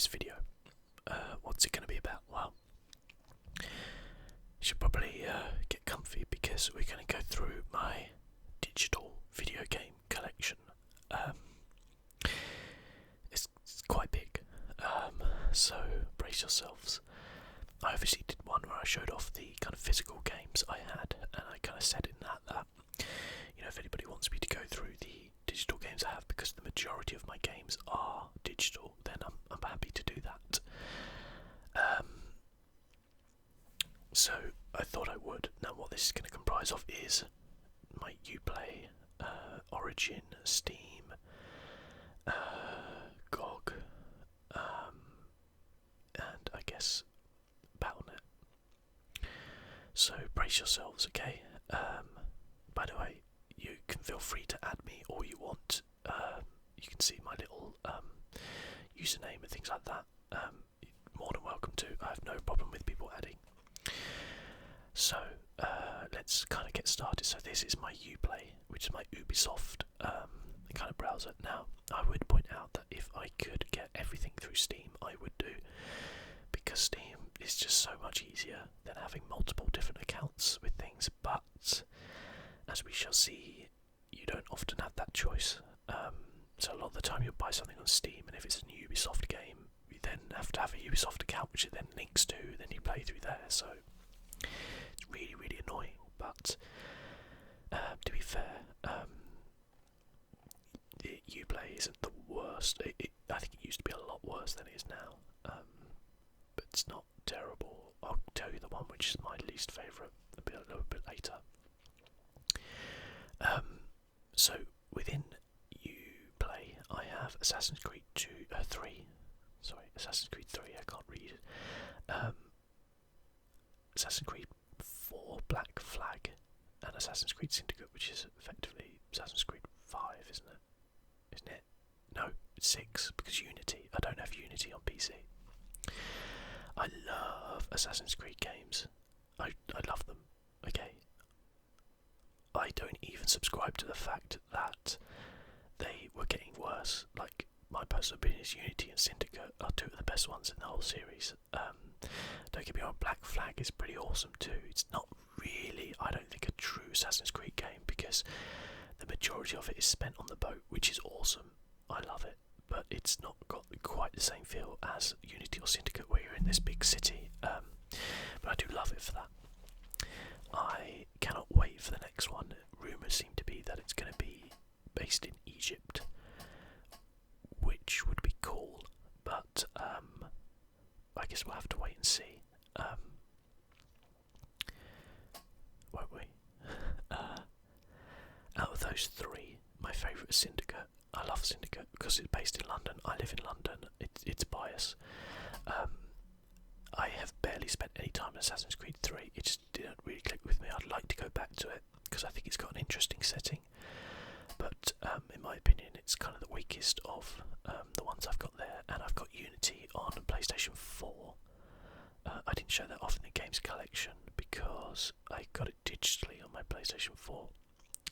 this video. What's it going to be about? Well, you should probably get comfy because we're going to go through my digital video game collection. It's quite big, so brace yourselves. I obviously did one where I showed off the kind of physical games I had, and I kind of said in that if anybody wants me to go through the digital games I have, because the majority of my games are digital, then I'm happy to do that. So I thought I would. Now what this is going to comprise of is my Uplay, Origin, Steam, GOG, and I guess Battle.net. So brace yourselves, okay? By the way, you can feel free to add me all you want. You can see my little username and things like that. More than welcome to. I have no problem with people adding. So let's kind of get started. So this is my Uplay, which is my Ubisoft kind of browser. Now I would point out that if I could get everything through Steam, I would do, because Steam is just so much easier than having multiple different accounts with things. But as we shall see, you don't often have that choice. So a lot of the time you'll buy something on Steam, and if it's a new Ubisoft game, you then have to have a Ubisoft account, which it then links to, then you play through there. So it's really, really annoying. But to be fair, Uplay isn't the worst. I think it used to be a lot worse than it is now. But it's not terrible. I'll tell you the one which is my least favourite a little bit later. So within Uplay, I have Assassin's Creed 3. Sorry, Assassin's Creed 3. I can't read it. Assassin's Creed 4, Black Flag, and Assassin's Creed Syndicate, which is effectively Assassin's Creed 5, isn't it? No, it's 6, because Unity. I don't have Unity on PC. I love Assassin's Creed games. I love them. Okay. I don't even subscribe to the fact that they were getting worse. Like, my personal opinion is Unity and Syndicate are two of the best ones in the whole series. Don't get me wrong, Black Flag is pretty awesome too. It's not really, I don't think, a true Assassin's Creed game, because the majority of it is spent on the boat, which is awesome. I love it, but it's not got quite the same feel as Unity or Syndicate, where you're in this big city. But I do love it for that. I cannot wait for the next one. Rumours seem to be that it's going to be based in Egypt, which would be cool, but I guess we'll have to wait and see. Won't we? Out of those three, my favourite is Syndicate. I love Syndicate because it's based in London. I live in London. It's bias. I have barely spent any time in Assassin's Creed 3. It just didn't really click with me. I'd like to go back to it because I think it's got an interesting setting. But in my opinion, it's kind of the weakest of the ones I've got there. And I've got Unity on PlayStation 4. I didn't show that off in the games collection because I got it digitally on my PlayStation 4.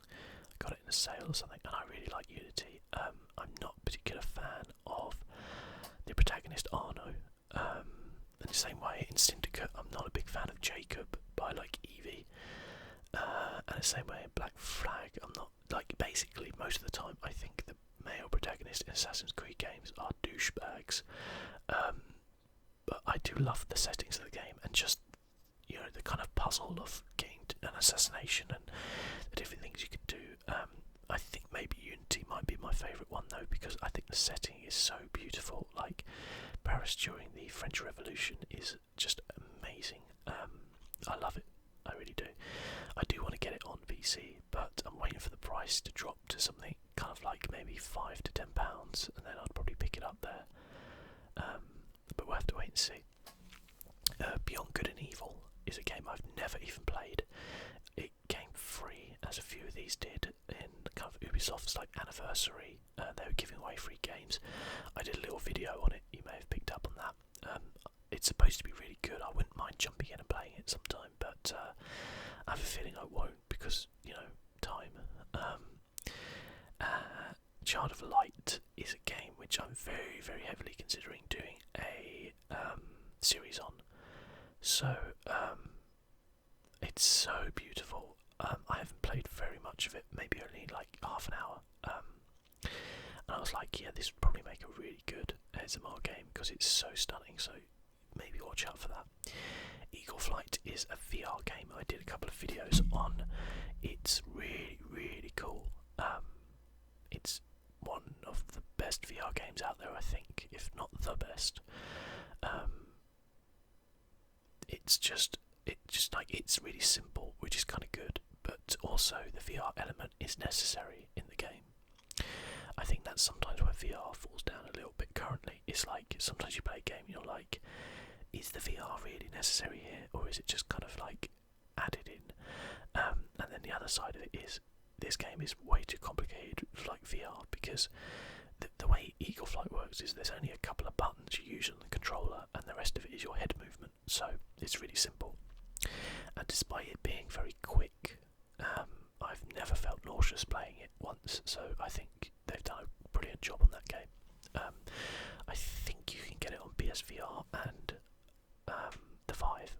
I got it in a sale or something, and I really like Unity. I'm not a particular fan of the protagonist Arno. In the same way, in Syndicate, I'm not a big fan of Jacob, but I like Evie. And the same way in Black Flag, I'm not, like, basically most of the time I think the male protagonist in Assassin's Creed games are douchebags. But I do love the settings of the game, and just, the kind of puzzle of getting an assassination and the different things you can do. I think maybe Unity might be my favourite one though, because I think the setting is so beautiful. Like, Paris during the French Revolution is just amazing. I love it. I really do. I do want to get it on PC, but I'm waiting for the price to drop to something kind of like maybe £5 to £10, and then I'd probably pick it up there. But we'll have to wait and see. Beyond Good and Evil is a game I've never even played. It came free, as a few of these did, in kind of Ubisoft's like anniversary. They were giving away free games. I did a little video on it. You may have picked up on that. It's supposed to be really good. I wouldn't mind jumping in and playing it sometime, but I have a feeling I won't because, time. Child of Light is a game with which I'm very, very heavily considering doing a series on. So it's so beautiful. I haven't played very much of it, maybe only like half an hour. And I was like, yeah, this would probably make a really good ASMR game because it's so stunning. So maybe watch out for that. Eagle Flight is a VR game I did a couple of videos on. It's really, really cool. It's one of the best VR games out there, I think, if not the best. It's really simple, which is kind of good, but also the VR element is necessary in the game. I think that's sometimes where VR falls down a little bit currently. It's like sometimes you play a game and you're like, is the VR really necessary here, or is it just kind of like added in? And then the other side of it is this game is way too complicated for like VR, because the way Eagle Flight works is there's only a couple of buttons you use on the controller, and the rest of it is your head movement. So it's really simple. And despite it being very quick, I've never felt nauseous playing it once. So I think they've done a brilliant job on that game. I think you can get it on PSVR and the Vive,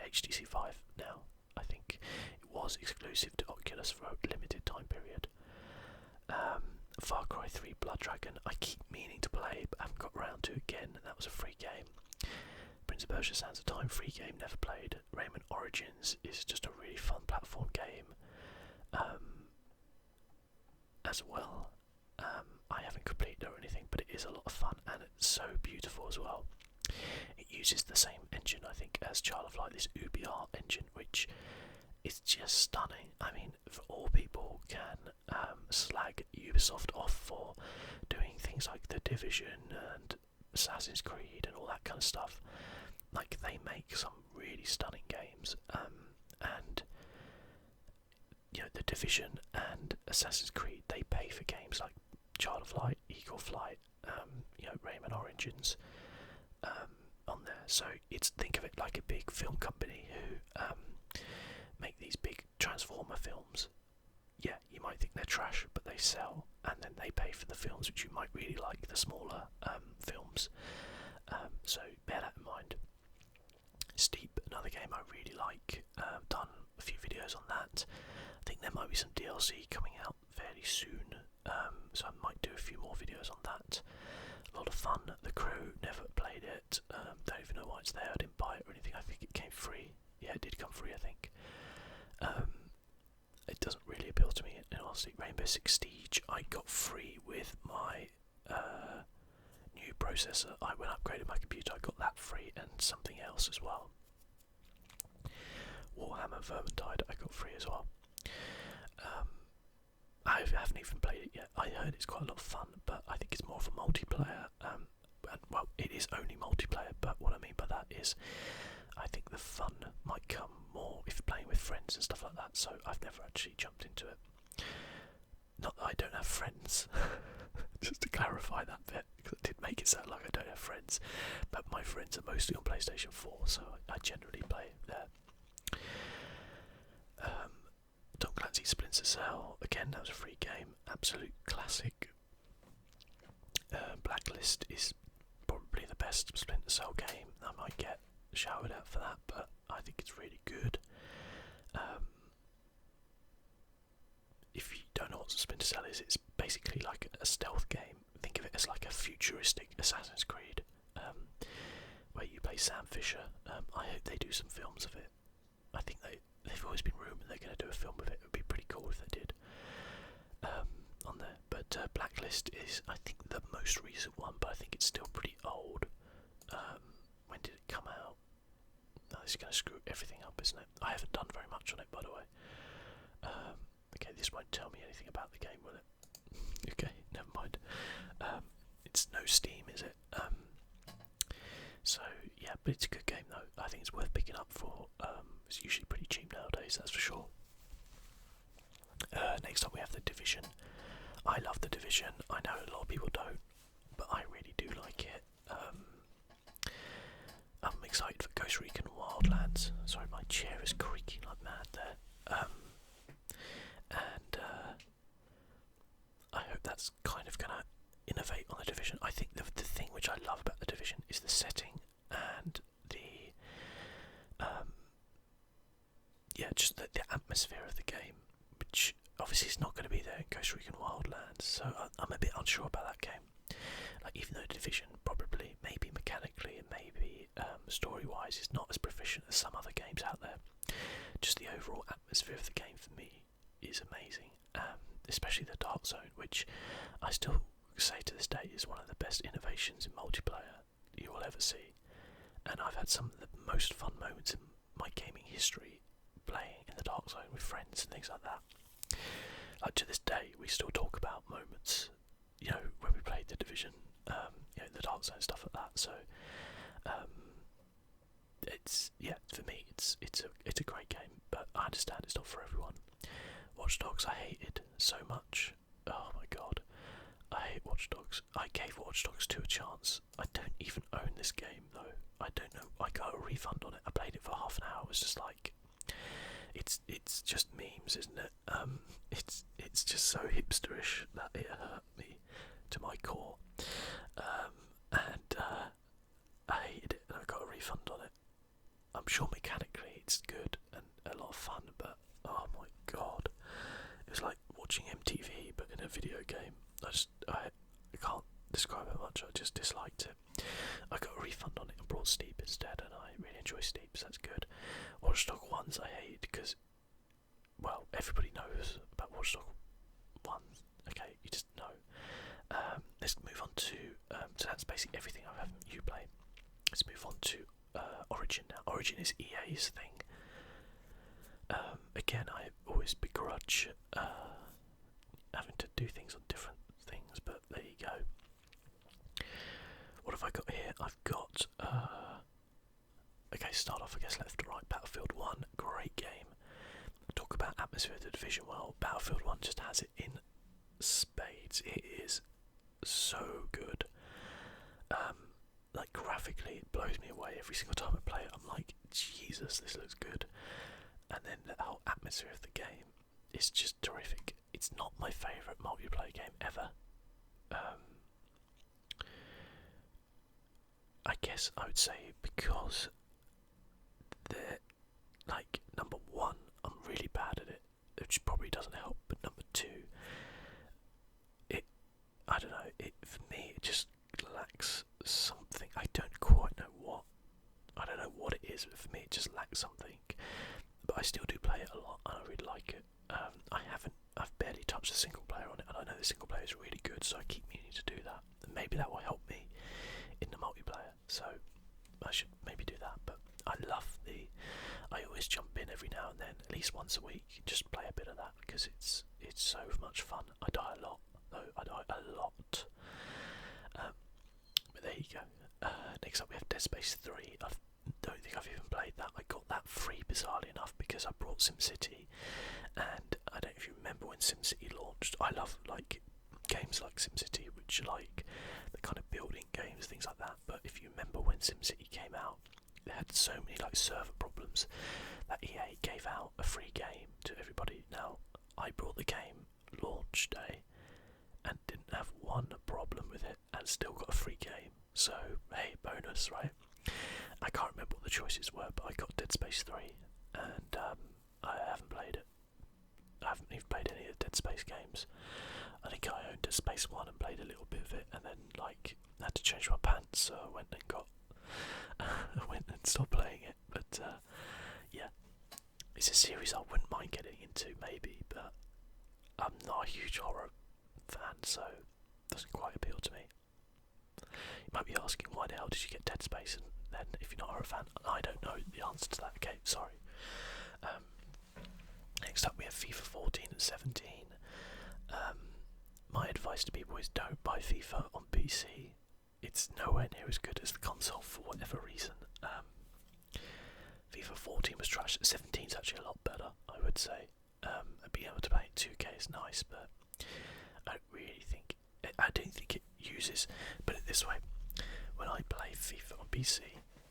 HTC Vive now. I think it was exclusive to Oculus for a limited time period. Far Cry 3 Blood Dragon, I keep meaning to play but haven't got around to again. That was a free game. Prince of Persia Sands of Time, free game, never played. Rayman Origins is just a really fun platform game as well. I haven't completed it or anything, but it is a lot of fun and it's so beautiful as well. It uses the same engine, I think, as Child of Light, this UBR engine, which is just stunning. I mean, for all people can slag Ubisoft off for doing things like The Division and Assassin's Creed and all that kind of stuff. Like, they make some really stunning games, and you know, The Division and Assassin's Creed, they pay for games like Child of Light, Eagle Flight, you know, Rayman Origins on there. So think of it like a big film company who make these big Transformer films. Yeah, you might think they're trash, but they sell, and then they pay for the films which you might really like, the smaller films. So bear that in mind. Steep, another game I really like. Done a few videos on that. I think there might be some DLC coming out fairly soon, so I might do a few more videos on that. A lot of fun. The Crew, never played it. Don't even know why it's there. I didn't buy it or anything. I think it came free. Yeah, it did come free, I think. It doesn't really appeal to me, in honesty. Rainbow Six Siege I got free with my new processor. When I upgraded my computer, I got that free, and something else as well. Warhammer Vermintide I got free as well. I haven't even played it yet. I heard it's quite a lot of fun, but I think it's more of a multiplayer. Well, it is only multiplayer, but what I mean by that is I think the fun might come more if you're playing with friends and stuff like that, so I've never actually jumped into it. Not that I don't have friends, just to clarify that bit, because it did make it sound like I don't have friends, but my friends are mostly on PlayStation 4, so I generally play there. Tom Clancy's Splinter Cell, again, that was a free game, absolute classic. Blacklist is probably the best Splinter Cell game. I might get shouted at for that, but I think it's really good. If you don't know what Splinter Cell is, it's basically like a stealth game. Think of it as like a futuristic Assassin's Creed, where you play Sam Fisher. I hope they do some films of it. I think they've always been rumoured they're going to do a film of it. It would be pretty cool if they did on there. But Blacklist is, I think, the most recent one, but I think it's still pretty old. When did it come out? No, this is going to screw everything up, isn't it? I haven't done very much on it, by the way. Okay, this won't tell me anything about the game, will it? Okay, never mind. It's no Steam, is it? So, yeah, but it's a good game, though. I think it's worth picking up for. It's usually pretty cheap nowadays, that's for sure. Next up we have The Division. I love The Division. I know a lot of people don't, but I really do like it. I'm excited for Ghost Recon Wildlands. Sorry, my chair is creaking like mad there. And I hope that's kind of gonna innovate on the Division. I think the thing which I love about the Division is the setting and the just the atmosphere of the game, which obviously is not going to be there in Costa Rican Wildlands. So I'm a bit unsure about that game. Like, even though Division probably, maybe mechanically and maybe story-wise, is not as proficient as some other games out there, just the overall atmosphere of the game for me is amazing. Especially the Dark Zone, which I still say to this day is one of the best innovations in multiplayer you will ever see. And I've had some of the most fun moments in my gaming history playing in the Dark Zone with friends and things like that. Like, to this day, we still talk about moments, when we played the Division, the Dark Zone, stuff like that. So, for me, it's a great game, but I understand it's not for everyone. Watch Dogs, I hated so much. Oh my god, I hate Watch Dogs. I gave Watch Dogs 2 a chance. I don't even own this game though. I don't know. I got a refund on it. I played it for half an hour. It was just like, it's just memes, isn't it? It's just so hipsterish that it hurt me to my core. I hated it, and I got a refund on it. I'm sure mechanically it's good and a lot of fun, but oh my god, it was like watching MTV but in a video game. I can't describe how much I just disliked it. I got a refund on it and brought Steep instead, and I really enjoy Steep, so that's good. Watch Dogs 1s I hate because, well, everybody knows about Watch Dogs 1s. Okay, you just know. Let's move on to, so that's basically everything I have you play. Let's move on to Origin now. Origin is EA's thing. Again, I always begrudge having to do things on different things, but there you go. What have I got here? I've got, okay, start off, I guess, left to right. Battlefield 1, great game. Talk about atmosphere of the Division. Well, Battlefield 1 just has it in spades. It is so good. Like, graphically, it blows me away every single time I play it. I'm like, Jesus, this looks good. And then the whole atmosphere of the game is just terrific. It's not my favourite multiplayer game ever. I guess I would say because they're, like, number one, I'm really bad at it, which probably doesn't help, but number two, I don't know, for me, it just lacks something. I don't quite know what. I don't know what it is, but for me, it just lacks something. But I still do play it a lot, and I really like it. I've barely touched the single player on it, and I know the single player is really good, so I keep meaning to do that. And maybe that will help me in the multiplayer, so I should maybe do that. But I always jump in every now and then, at least once a week, just play a bit of that, because it's so much fun. I die a lot, though. I die a lot. But there you go. Next up we have Dead Space 3. I don't think I've even played that. I got that free, bizarrely enough, because I brought SimCity, and I don't know if you remember when SimCity launched. I love, like, games like SimCity, which are like the kind of building games, things like that. But if you remember when SimCity came out, they had so many, like, server problems that EA gave out a free game to everybody. Now, I brought the game launch day and didn't have one problem with it, and still got a free game. So, hey, bonus, right? I can't remember what the choices were, but I got Dead Space 3, and I haven't played it. I haven't even played any of the Dead Space games. I think I owned Dead Space 1 and played a little bit of it, and then, like, had to change my pants, so I went and stopped playing it. But yeah, it's a series I wouldn't mind getting into, maybe, but I'm not a huge horror fan, so it doesn't quite appeal to me. You might be asking, why the hell did you get Dead Space? And then, if you're not a horror fan, I don't know the answer to that. Okay, sorry. Next up, we have FIFA 14 and 17. My advice to people is don't buy FIFA on PC. It's nowhere near as good as the console for whatever reason. FIFA 14 was trash. 17 is actually a lot better, I would say. Being able to play it 2K is nice, but I don't think it uses. Put it this way: when I play FIFA on PC,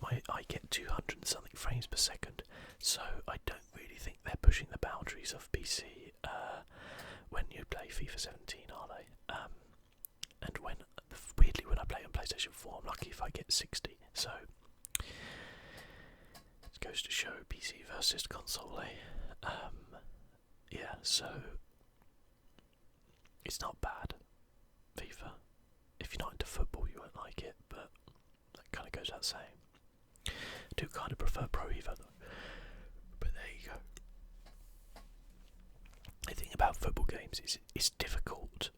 I get 200 and something frames per second, so I don't really think they're pushing the boundaries of PC when you play FIFA 17, are they? And when play on PlayStation 4. I'm lucky if I get 60. So it goes to show PC versus console. Yeah, so it's not bad. FIFA. If you're not into football, you won't like it, but that kind of goes without saying. I do kind of prefer Pro Evo though. But there you go. The thing about football games is it's difficult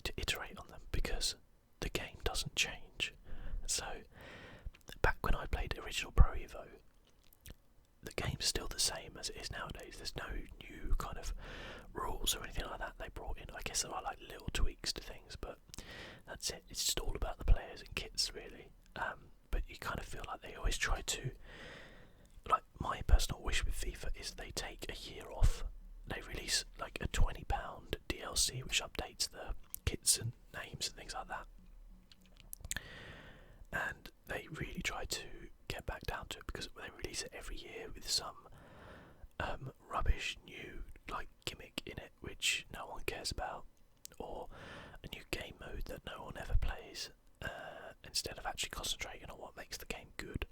to iterate on them because the game doesn't change. So back when I played original Pro Evo, the game's still the same as it is nowadays. There's no new kind of rules or anything like that they brought in. I guess there are like little tweaks to things, but that's it. It's just all about the players and kits, really. But you kind of feel like they always try to, like, my personal wish with FIFA is they take a year off. They release like a £20 DLC which updates the kits and names and things like that. And they really try to get back down to it, because they release it every year with some rubbish new like gimmick in it which no one cares about, or a new game mode that no one ever plays, instead of actually concentrating on what makes the game good.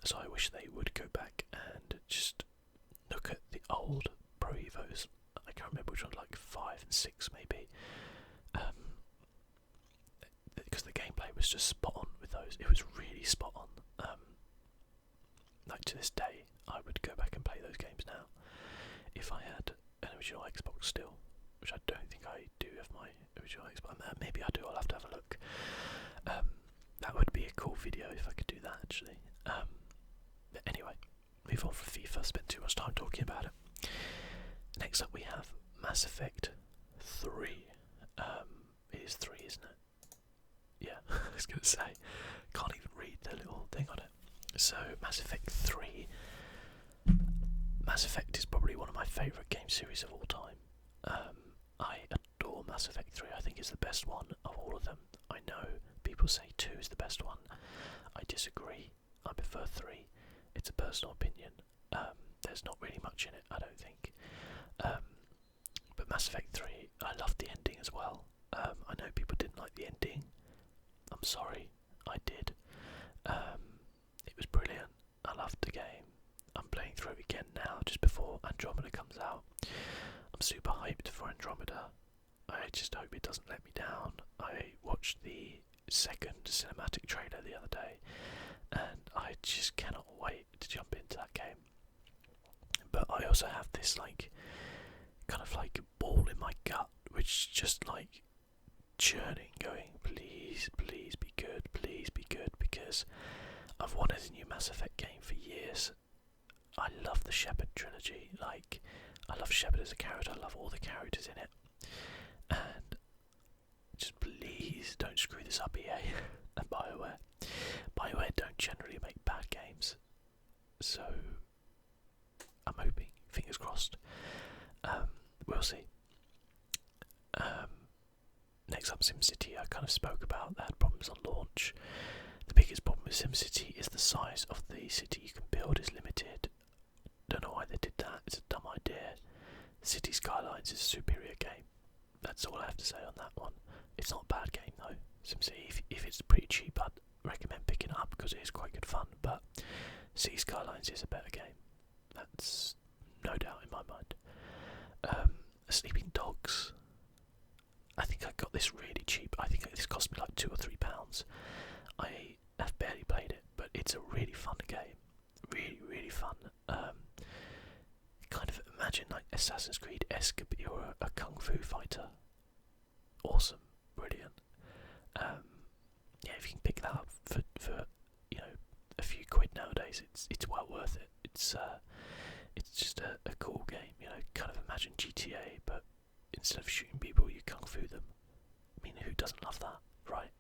So I wish they would go back and just look at the old Pro Evos. I can't remember which one, like 5 and 6 maybe, because the gameplay was just spot on with those. It was really spot on. Like to this day, I would go back and play those games now if I had an original Xbox still, which I don't think I do have my original Xbox. Maybe I do. I'll have to have a look. That would be a cool video if I could do that, actually. But anyway, move on from FIFA. Spent too much time talking about it. Next up, we have Mass Effect 3. It is 3, isn't it? Yeah, I was going to say. Can't even read the little thing on it. So, Mass Effect 3. Mass Effect is probably one of my favourite game series of all time. I adore Mass Effect 3. I think it's the best one of all of them. I know people say 2 is the best one. I disagree. I prefer 3. It's a personal opinion. There's not really much in it, I don't think. But Mass Effect 3, I loved the ending as well. I know people didn't like the ending. I'm sorry, I did. It was brilliant. I loved the game. I'm playing through it again now, just before Andromeda comes out. I'm super hyped for Andromeda. I just hope it doesn't let me down. I watched the second cinematic trailer the other day, and I just cannot wait to jump into that game. But I also have this like kind of like ball in my gut, which is just like churning, going, please, please be good, because I've wanted a new Mass Effect game for years. I love the Shepard trilogy. Like, I love Shepard as a character. I love all the characters in it. And just please don't screw this up, EA and BioWare. BioWare don't generally make bad games, so I'm hoping, fingers crossed. We'll see. Next up, SimCity. I kind of spoke about. They had problems on launch. The biggest problem with SimCity is the size of the city you can build is limited. Don't know why they did that. It's a dumb idea. City Skylines is a superior game. That's all I have to say on that one. It's not a bad game though. SimCity, if it's pretty cheap, I'd recommend picking it up because it is quite good fun. But City Skylines is a better game. That's no doubt in my mind. Sleeping Dogs. I think I got this really cheap. I think this cost me like £2 or £3. I have barely played it, but it's a really fun game. Really, really fun. Kind of imagine like Assassin's Creed-esque, but you're a kung fu fighter. Awesome, brilliant. Yeah, if you can pick that up for a few quid nowadays, it's well worth it. It's just a cool game. Kind of imagine GTA, but instead of shooting people, you kung fu them. I mean, who doesn't love that, right?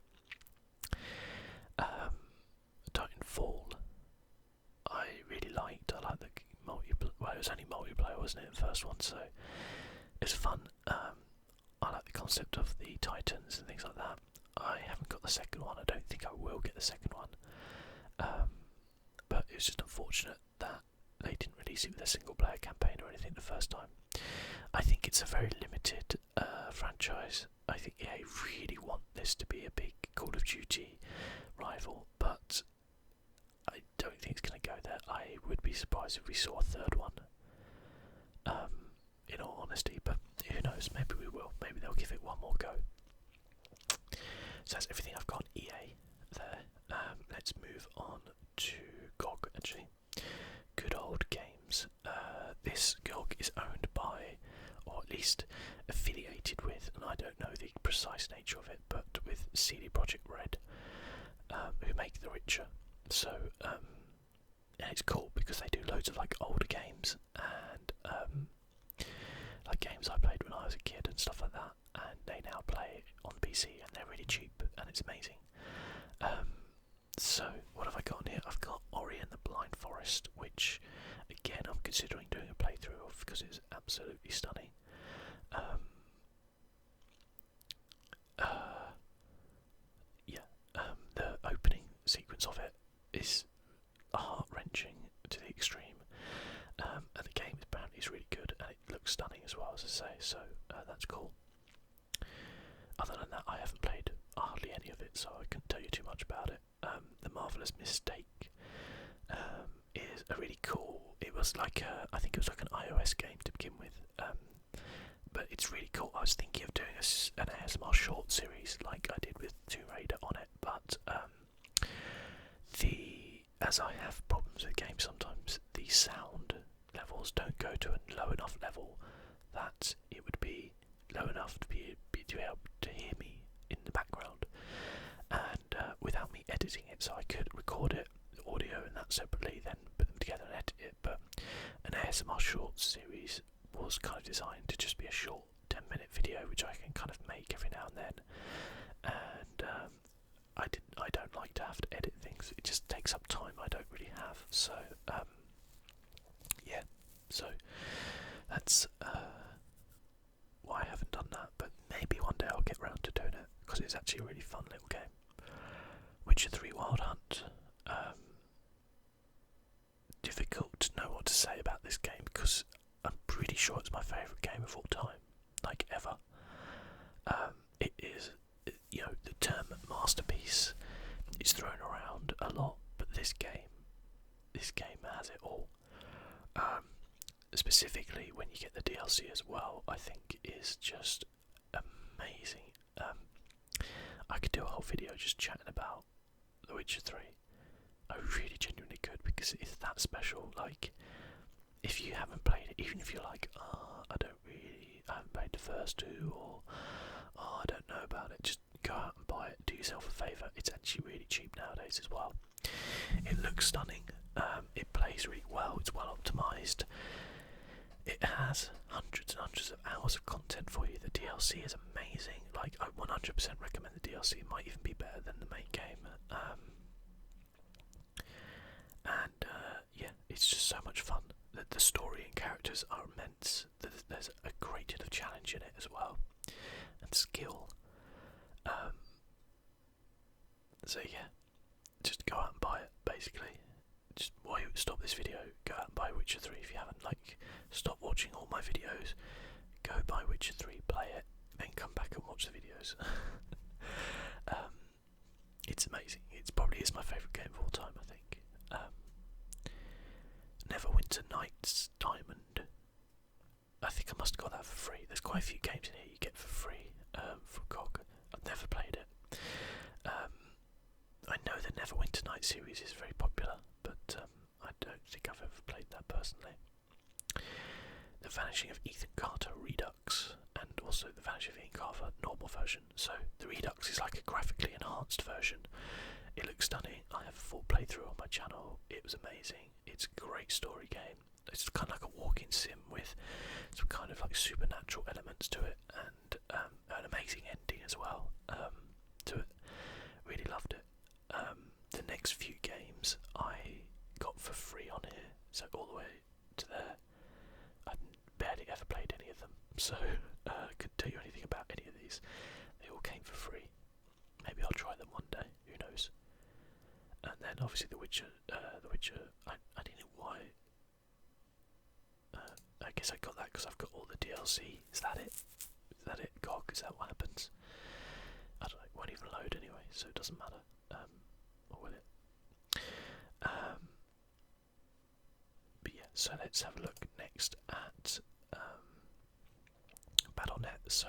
Titanfall, I really liked. I liked the multiplayer. Well, it was only multiplayer, wasn't it? The first one, so it's fun. I like the concept of the Titans and things like that. I haven't got the second one. I don't think I will get the second one. But it was just unfortunate that they didn't release it with a single player campaign or anything the first time. I think it's a very limited franchise. I think they really want this to be a big Call of Duty rival, but I don't think it's going to go there. I would be surprised if we saw a third one, in all honesty, but who knows, maybe we will. Maybe they'll give it one more go. So that's everything I've got on EA there. Let's move on to GOG, actually. Good Old Games. This GOG is owned by, or at least affiliated with, and I don't know the precise nature of it, but with CD Projekt Red, who make The Witcher. So, and it's cool because they do loads of like older games and like games I played when I was a kid and stuff like that, and they now play on PC and they're really cheap and it's amazing. So what have I got on here? I've got Ori and the Blind Forest, which again I'm considering doing a playthrough of because it's absolutely stunning. The opening sequence of it is heart-wrenching to the extreme, and the game apparently is really good and it looks stunning as well, as I say, so that's cool. Other than that, I haven't played hardly any of it, so I couldn't tell you too much about it. The Marvelous Mistake is a really cool. It was like I think it was like an iOS game to begin with, but it's really cool. I was thinking of doing an ASMR short series like I did with Tomb Raider on it, but as I have problems with games sometimes, the sound levels don't go to a low enough level that it would be low enough to be able to hear me in the background, and without me editing it, so I could record it, audio and that separately, then put them together and edit it. But an ASMR short series was kind of designed to just be a short 10-minute video which I can kind of make every now and then, and I don't like to have to edit things. It just takes up time I don't really have, so yeah, so that's why I haven't done that, but maybe one day I'll get round to doing it because it's actually a really fun little game. Witcher 3 Wild Hunt. Difficult to know what to say about this game because I'm pretty sure it's my favourite game of all time, like ever. It is, you know, the term masterpiece is thrown around a lot, but this game has it all. Specifically when you get the DLC as well, I think is just amazing. I could do a whole video just chatting about The Witcher 3. I really genuinely could, because it is that special. Like, if you haven't played it, even if you're like, I haven't played the first two, or I don't know about it, just go out and buy it, do yourself a favour. It's actually really cheap nowadays as well. It looks stunning, it plays really well, it's well optimised. It has hundreds and hundreds of hours of content for you. The DLC is amazing. Like, I 100% recommend the DLC. It might even be better than the main game. Yeah, it's just so much fun. The story and characters are immense. There's a great deal of challenge in it as well, and skill. So yeah, just go out and buy it, basically. Just while you stop this video, go out and buy Witcher 3 if you haven't. Like, stop watching all my videos, go buy Witcher 3, play it, then come back and watch the videos. It's amazing. It probably is my favourite game of all time, I think. Neverwinter Nights Diamond. I think I must have got that for free. There's quite a few games in here you get for free from GOG. I've never played it. I know the Neverwinter Nights series is very popular, but I don't think I've ever played that personally. The Vanishing of Ethan Carter Redux, and also The Vanishing of Ethan Carter normal version. So the Redux is like a graphically enhanced version. It looks stunning. I have a full playthrough on my channel. It was amazing. It's a great story game. It's kind of like a walking sim with some kind of like supernatural elements to it, and an amazing ending as well to it. Really loved it. The next few games I got for free on here, so all the way to there. I've barely ever played any of them, so I couldn't tell you anything about any of these. They all came for free. Maybe I'll try them one day. Who knows? And then obviously The Witcher. I don't know why. I guess I got that because I've got all the DLC. Is that it? Is that it? GOG? Is that what happens? I don't know. It won't even load anyway. so it doesn't matter. Or will it? But yeah, so let's have a look next at Battle.net. So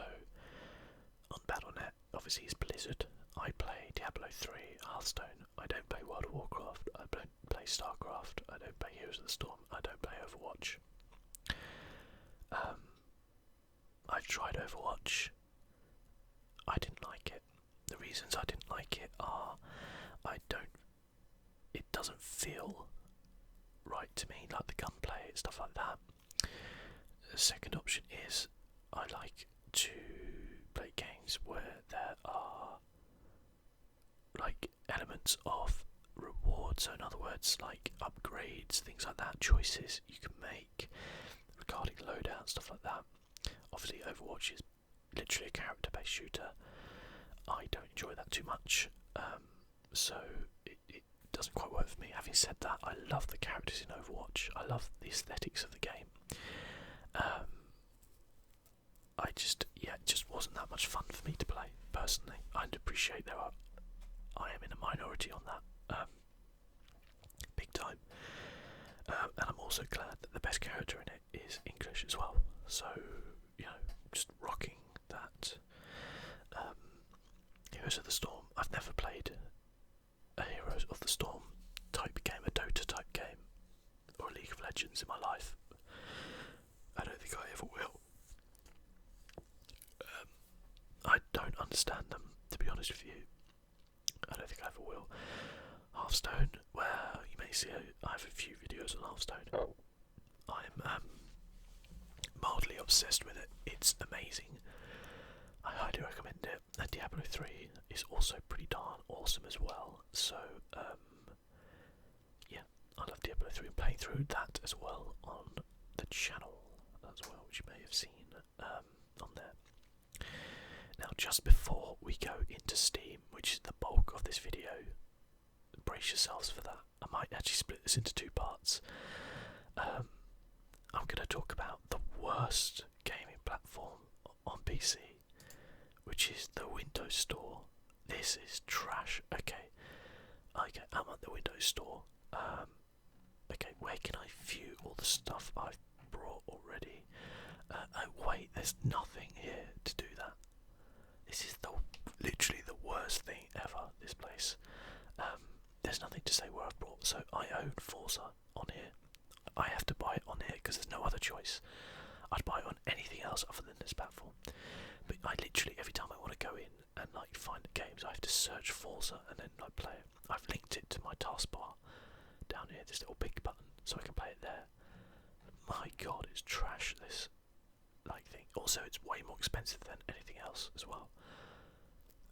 on Battle.net, obviously it's Blizzard. I play Diablo 3, Hearthstone. I don't play World of Warcraft. I don't play StarCraft. I don't play Heroes of the Storm. I don't play Overwatch. I've tried Overwatch. I didn't like it. The reasons I didn't like it are it doesn't feel right to me, like the gunplay and stuff like that. The second option is I like to play games where there are like elements of reward, so in other words like upgrades, things like that, choices you can make regarding loadout, stuff like that. Obviously Overwatch is literally a character based shooter. I don't enjoy that too much, so it doesn't quite work for me. Having said that, I love the characters in Overwatch. I love the aesthetics of the game. It just wasn't that much fun for me to play personally. I'd appreciate I am in a minority on that, big time. And I'm also glad that the best character in it is English as well. So just rocking that. Heroes of the Storm. I've never played a Heroes of the Storm type game, a Dota type game, or a League of Legends in my life. I don't think I ever will. I don't understand them, to be honest with you. I don't think I ever will. Hearthstone, well, you may see I have a few videos on Hearthstone. I'm mildly obsessed with it. It's amazing. I highly recommend it. And Diablo 3 is also pretty darn awesome as well. So, yeah, I love Diablo 3 and playing through that as well on the channel as well, which you may have seen on there. Now, just before we go into Steam, which is the bulk of this video, brace yourselves for that. I might actually split this into two parts. I'm going to talk about the worst gaming platform on PC, which is the Windows Store. This is trash. Okay, I'm at the Windows Store. Okay, where can I view all the stuff I've brought already? Oh wait, there's nothing here to do that. This is literally the worst thing ever, this place. There's nothing to say where I've brought, so I own Forza on here. I have to buy it on here because there's no other choice. I'd buy it on anything else other than this platform. But I literally, every time I want to go in and find the games, I have to search Forza and then play it. I've linked it to my taskbar down here, this little pink button, so I can play it there. My god, it's trash, this thing. Also, it's way more expensive than anything else as well.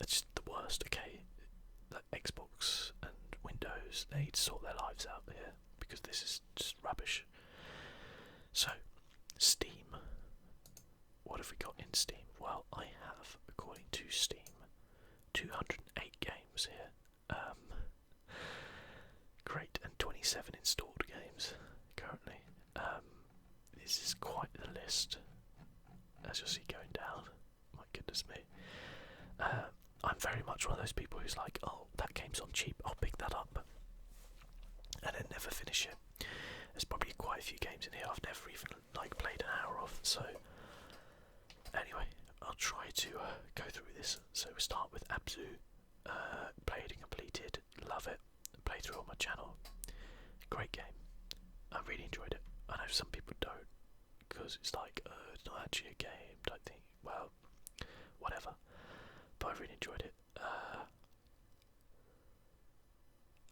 It's just the worst. Okay, Xbox and Windows, they need to sort their lives out here because this is just rubbish. So, Steam. What have we got in Steam? Well, I have, according to Steam, 208 games here. Great, and 27 installed games currently. This is quite the list, as you'll see going down. My goodness me. I'm very much one of those people who's like, oh, that game's on cheap, I'll pick that up, and then never finish it. There's probably quite a few games in here I've never even played an hour of. So anyway, I'll try to go through this. So we start with Abzu. Played and completed, love it. Play through on my channel. Great game. I really enjoyed it. I know some people don't, because it's it's not actually a game type thing. Well, whatever. But I really enjoyed it.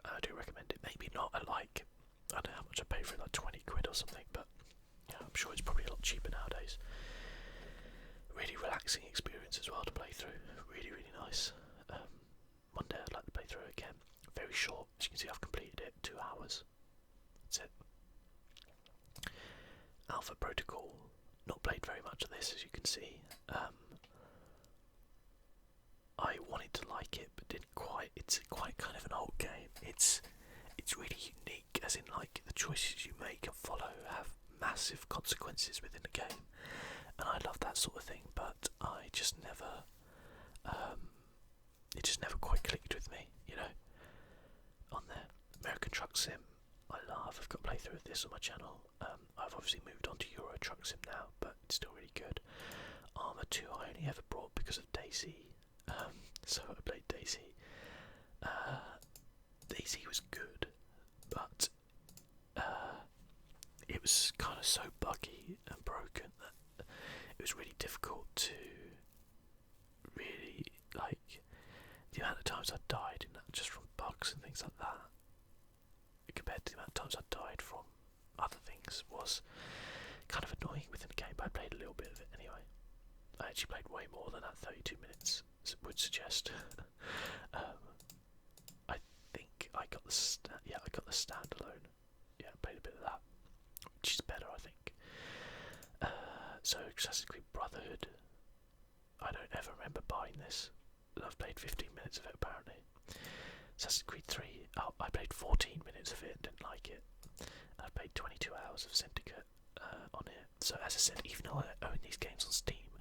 I do recommend it. Maybe not at I don't know how much I paid for it, 20 quid or something, but yeah, I'm sure it's probably a lot cheaper nowadays. Really relaxing experience as well to play through. Really, really nice. One day I'd like to play through it again. Very short. As you can see, I've completed it. 2 hours. That's it. Alpha Protocol. Not played very much of this, as you can see. I wanted to like it, but didn't quite. It's quite kind of an old game. It's really unique, as in the choices you make and follow have massive consequences within the game, and I love that sort of thing. But I just never it just never quite clicked with me, you know. On there, American Truck Sim, I love. I've got a playthrough of this on my channel. I've obviously moved on to Euro Truck Sim now, but it's still really good. Armour 2 I only ever brought because of Daisy, so I played Daisy. Daisy was good, but it was kind of so buggy and broken that it was really difficult to really, like, the amount of times I died in that just from bugs and things like that, compared to the amount of times I died from other things, was kind of annoying within the game, but I played a little bit of it anyway. I actually played way more than that 32 minutes would suggest. I think I got the standalone. Yeah, I played a bit of that, which is better, I think. So Assassin's Creed Brotherhood, I don't ever remember buying this. I've played 15 minutes of it apparently. Assassin's Creed 3, I played 14 minutes of it and didn't like it. And I played 22 hours of Syndicate on it. So as I said, even though I own these games on Steam,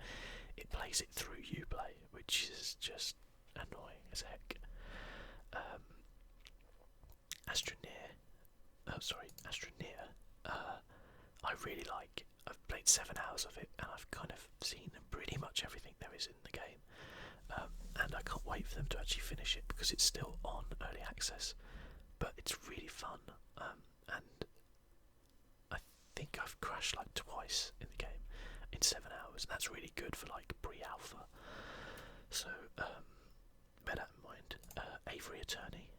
it plays it through Uplay, which is just annoying as heck. Astroneer, I really like. I've played 7 hours of it, and I've kind of seen pretty much everything there is in the game. And I can't wait for them to actually finish it because it's still on early access. But it's really fun, and I think I've crashed like twice in the game in 7 hours, and that's really good for like pre-alpha. So bear that in mind. Avery Attorney,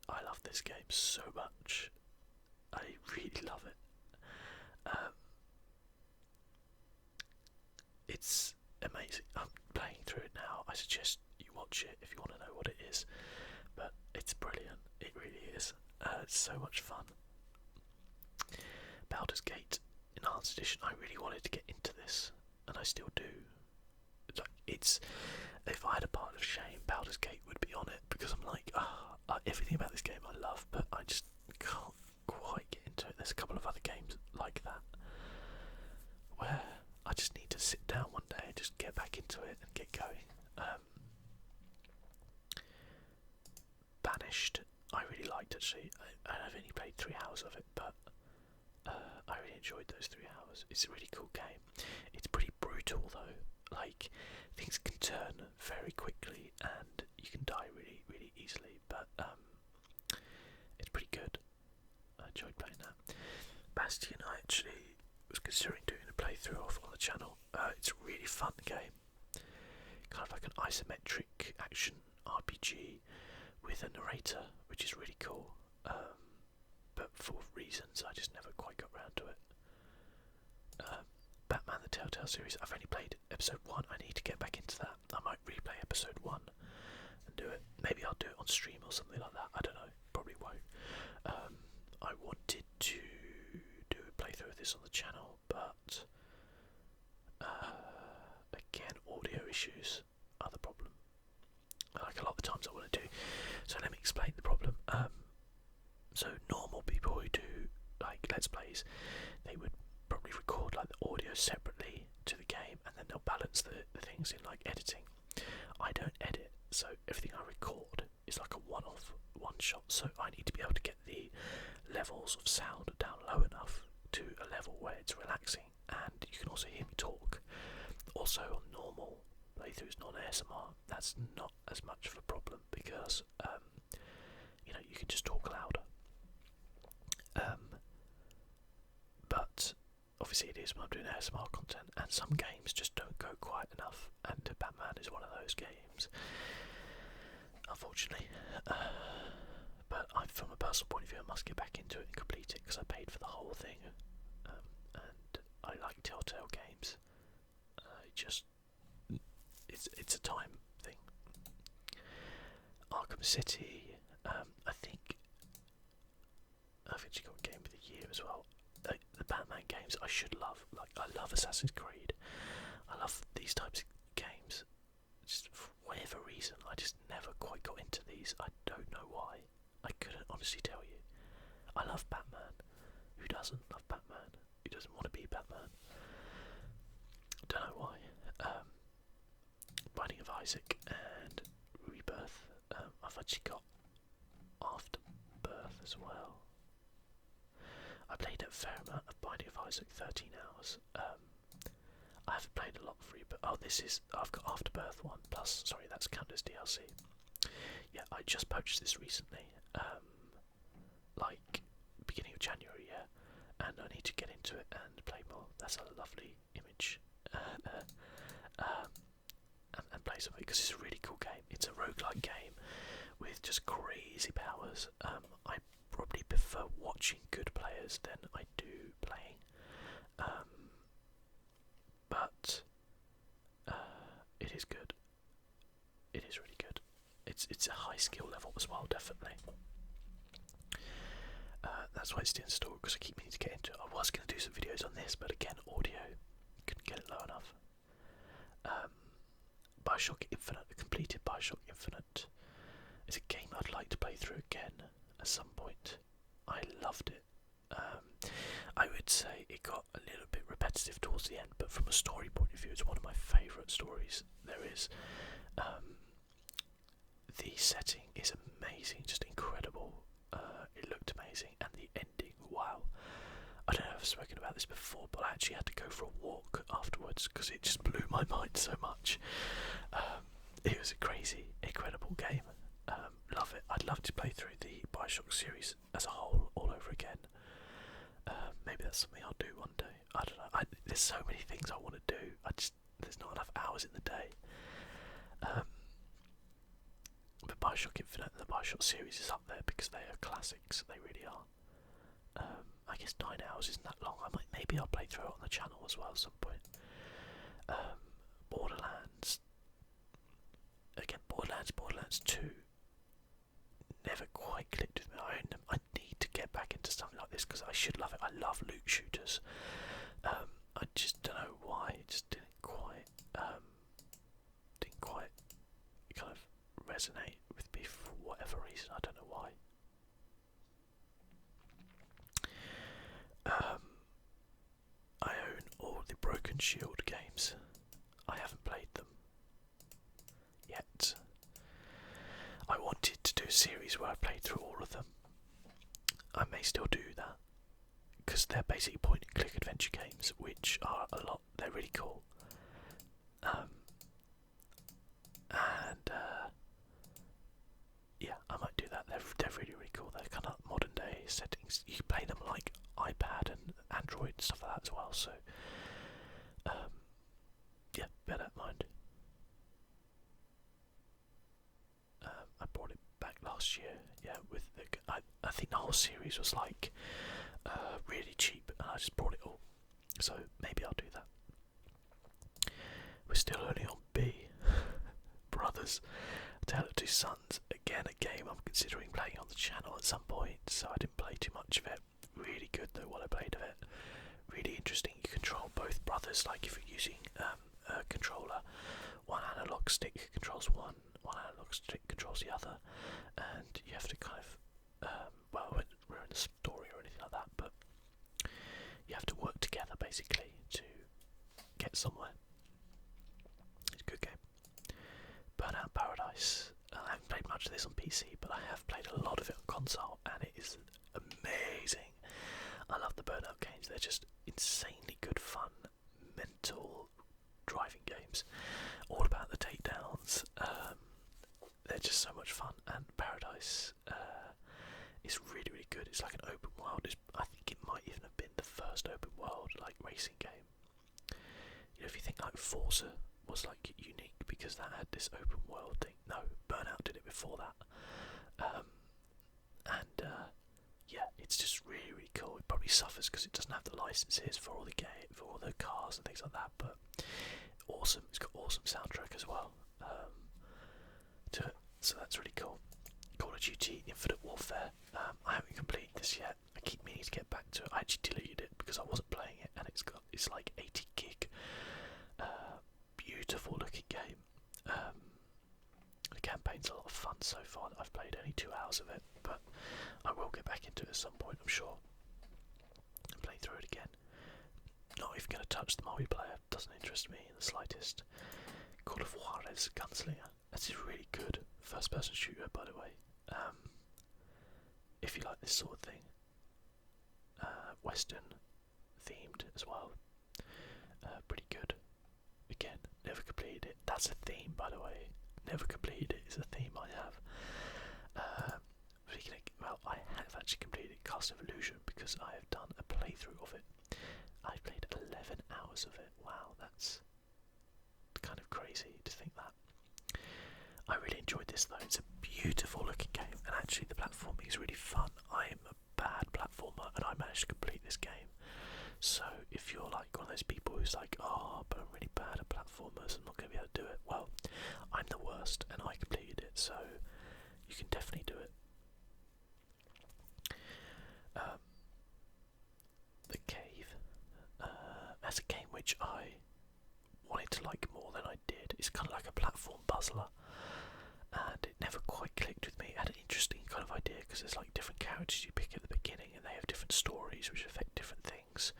I love this game so much. I really love it. It's amazing. I'm playing through it now. I suggest you watch it if you want to know what it is. But it's brilliant. It really is. It's so much fun. Baldur's Gate Enhanced Edition. I really wanted to get into this, and I still do. It's if I had a part of shame, Baldur's Gate would be on it, because I'm like, everything about this game I love, but I just can't quite get into it. There's a couple of other games like that where I just need to sit down one day and just get back into it and get going. Banished, I really liked actually. I've only played 3 hours of it, but I really enjoyed those 3 hours. It's a really cool game. It's pretty brutal though. Like, things can turn very quickly and you can die really, really easily, but it's pretty good. I enjoyed playing that. Bastion, I actually was considering doing a playthrough of on the channel. It's a really fun game. Kind of like an isometric action RPG with a narrator, which is really cool. But for reasons I just never quite got round to it. Batman the Telltale series, I've only played episode 1, I need to get back into that. I might replay episode 1 and do it. Maybe I'll do it on stream or something like that, I don't know, probably won't. I wanted to do a playthrough of this on the channel, but again, audio issues are the problem. Like a lot of the times I want to do. So let me explain the problem. So normal people who do like Let's Plays, they would probably record like the audio separately to the game, and then they'll balance the things in like editing. I don't edit, so everything I record is like a one-off, one shot. So I need to be able to get the levels of sound down low enough to a level where it's relaxing, and you can also hear me talk. Also on normal playthroughs, non-ASMR, that's not as much of a problem because you can just talk louder. But obviously it is when I'm doing ASMR content, and some games just don't go quiet enough, and Batman is one of those games, unfortunately. But from a personal point of view, I must get back into it and complete it because I paid for the whole thing, and I like Telltale games. It's a time thing. Arkham City, I've actually got Game of the Year as well. The Batman games I should love. Like, I love Assassin's Creed. I love these types of games. Just for whatever reason, I just never quite got into these. I don't know why. I couldn't honestly tell you. I love Batman. Who doesn't love Batman? Who doesn't want to be Batman? Don't know why. Binding of Isaac and actually got Afterbirth as well. I played a fair amount of Binding of Isaac, 13 hours. I haven't played a lot for you, but I've got Afterbirth 1 plus, sorry, that's counted as DLC. Yeah, I just purchased this recently, like beginning of January, yeah, and I need to get into it and play more. That's a lovely image, and play something because it's a really cool game. It's a roguelike game with just crazy powers. I probably prefer watching good players than I do playing, but it is good. It is really good. It's a high skill level as well, definitely. That's why it's still installed, because I keep meaning to get into it. I was going to do some videos on this, but again, audio, couldn't get it low enough. Bioshock Infinite, completed Bioshock Infinite. It's a game I'd like to play through again at some point. I loved it. I would say it got a little bit repetitive towards the end, but from a story point of view, it's one of my favourite stories there is. The setting is amazing, just incredible. It looked amazing, and the ending, wow. I don't know if I've spoken about this before, but I actually had to go for a walk afterwards because it just blew my mind so much. It was a crazy, incredible game. Love it. I'd love to play through the Bioshock series as a whole, all over again. Maybe that's something I'll do one day. I don't know. There's so many things I want to do. There's not enough hours in the day. But Bioshock Infinite and the Bioshock series is up there because they are classics. They really are. I guess 9 hours isn't that long. Maybe I'll play through it on the channel as well at some point. Borderlands. Again, Borderlands 2 never quite clicked with me. I need to get back into something like this because I should love it. I love loot shooters. I just don't know why. It just didn't quite kind of resonate with me for whatever reason. I don't know why. I own all the Broken Shield games. I haven't played them yet. I wanted to do a series where I played through all of them. I may still do that because they're basically point and click adventure games, which are they're really cool. Yeah, I might do that. They're really, really cool. They're kind of modern day settings. You can play them like iPad and Android and stuff like that as well. So, yeah, bear that in mind. I brought it back last year. Yeah, I think the whole series was like really cheap, and I just brought it all. So maybe I'll do that. We're still only on B. Brothers, Tale of Two Sons. Again, a game I'm considering playing on the channel at some point. So I didn't play too much of it. Really good though. What I played of it, really interesting. You control both brothers, like if you're using a controller. One analog stick controls one analog stick controls the other, and you have to kind of well, we're in a story or anything like that, but you have to work together basically to get somewhere. It's a good game. Burnout Paradise. I haven't played much of this on PC, but I have played a lot of it on console, and it is amazing. I love the Burnout games. They're just insanely good fun, mental driving games. All about the takedowns. They're just so much fun, and Paradise is really, really good. It's like an open world. I think it might even have been the first open world like racing game. You know, if you think like Forza was like unique because that had this open world thing. No, Burnout did it before that. Yeah, it's just really, really cool. It probably suffers because it doesn't have the licenses for all the cars and things like that. But awesome. It's got awesome soundtrack as well to it, so that's really cool. Call of Duty Infinite Warfare. I haven't completed this yet. I keep meaning to get back to it. I actually deleted it because I wasn't playing it, and it's like 80 gig. Beautiful looking game. The campaign's a lot of fun so far. I've played only 2 hours of it, but I will get back into it at some point, I'm sure, and play through it again. Not even going to touch the multiplayer. Doesn't interest me in the slightest. Call of Juarez Gunslinger. That's really good first-person shooter, by the way. If you like this sort of thing, Western themed as well. Pretty good. Again, never completed it. That's a theme, by the way. Never completed it is a theme I have. Well, I have actually completed Cast of Illusion because I have done a playthrough of it. I played 11 hours of it. Wow, that's kind of crazy to think that. I really enjoyed this though. It's a beautiful looking game, and actually the platforming is really fun. I am a bad platformer, and I managed to complete this game. So if you're like one of those people who's like, oh, but I'm really bad at platformers, I'm not going to be able to do it. Well, I'm the worst, and I completed it, so you can definitely do it. The Cave. That's a game which I wanted to like more than I did. It's kind of like a platform puzzler, and it never quite clicked with me. It had an interesting kind of idea because there's like different characters you pick at the beginning, and they have different stories which affect different things.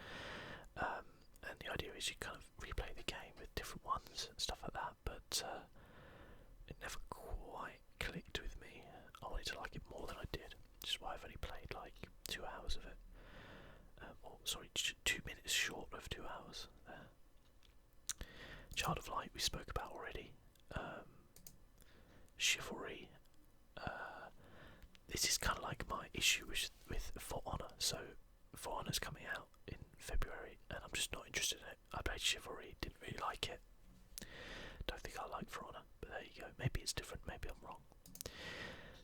And the idea is you kind of replay the game with different ones and stuff like that, but it never quite clicked with me. I wanted to like it more than I did, which is why I've only played like 2 hours of it. 2 minutes short of 2 hours there. Child of Light we spoke about already. Chivalry. This is kind of like my issue with For Honor. So For Honor's coming out in February, and I'm just not interested in it. I played Chivalry, didn't really like it. Don't think I like For Honor, but there you go. Maybe it's different, maybe I'm wrong.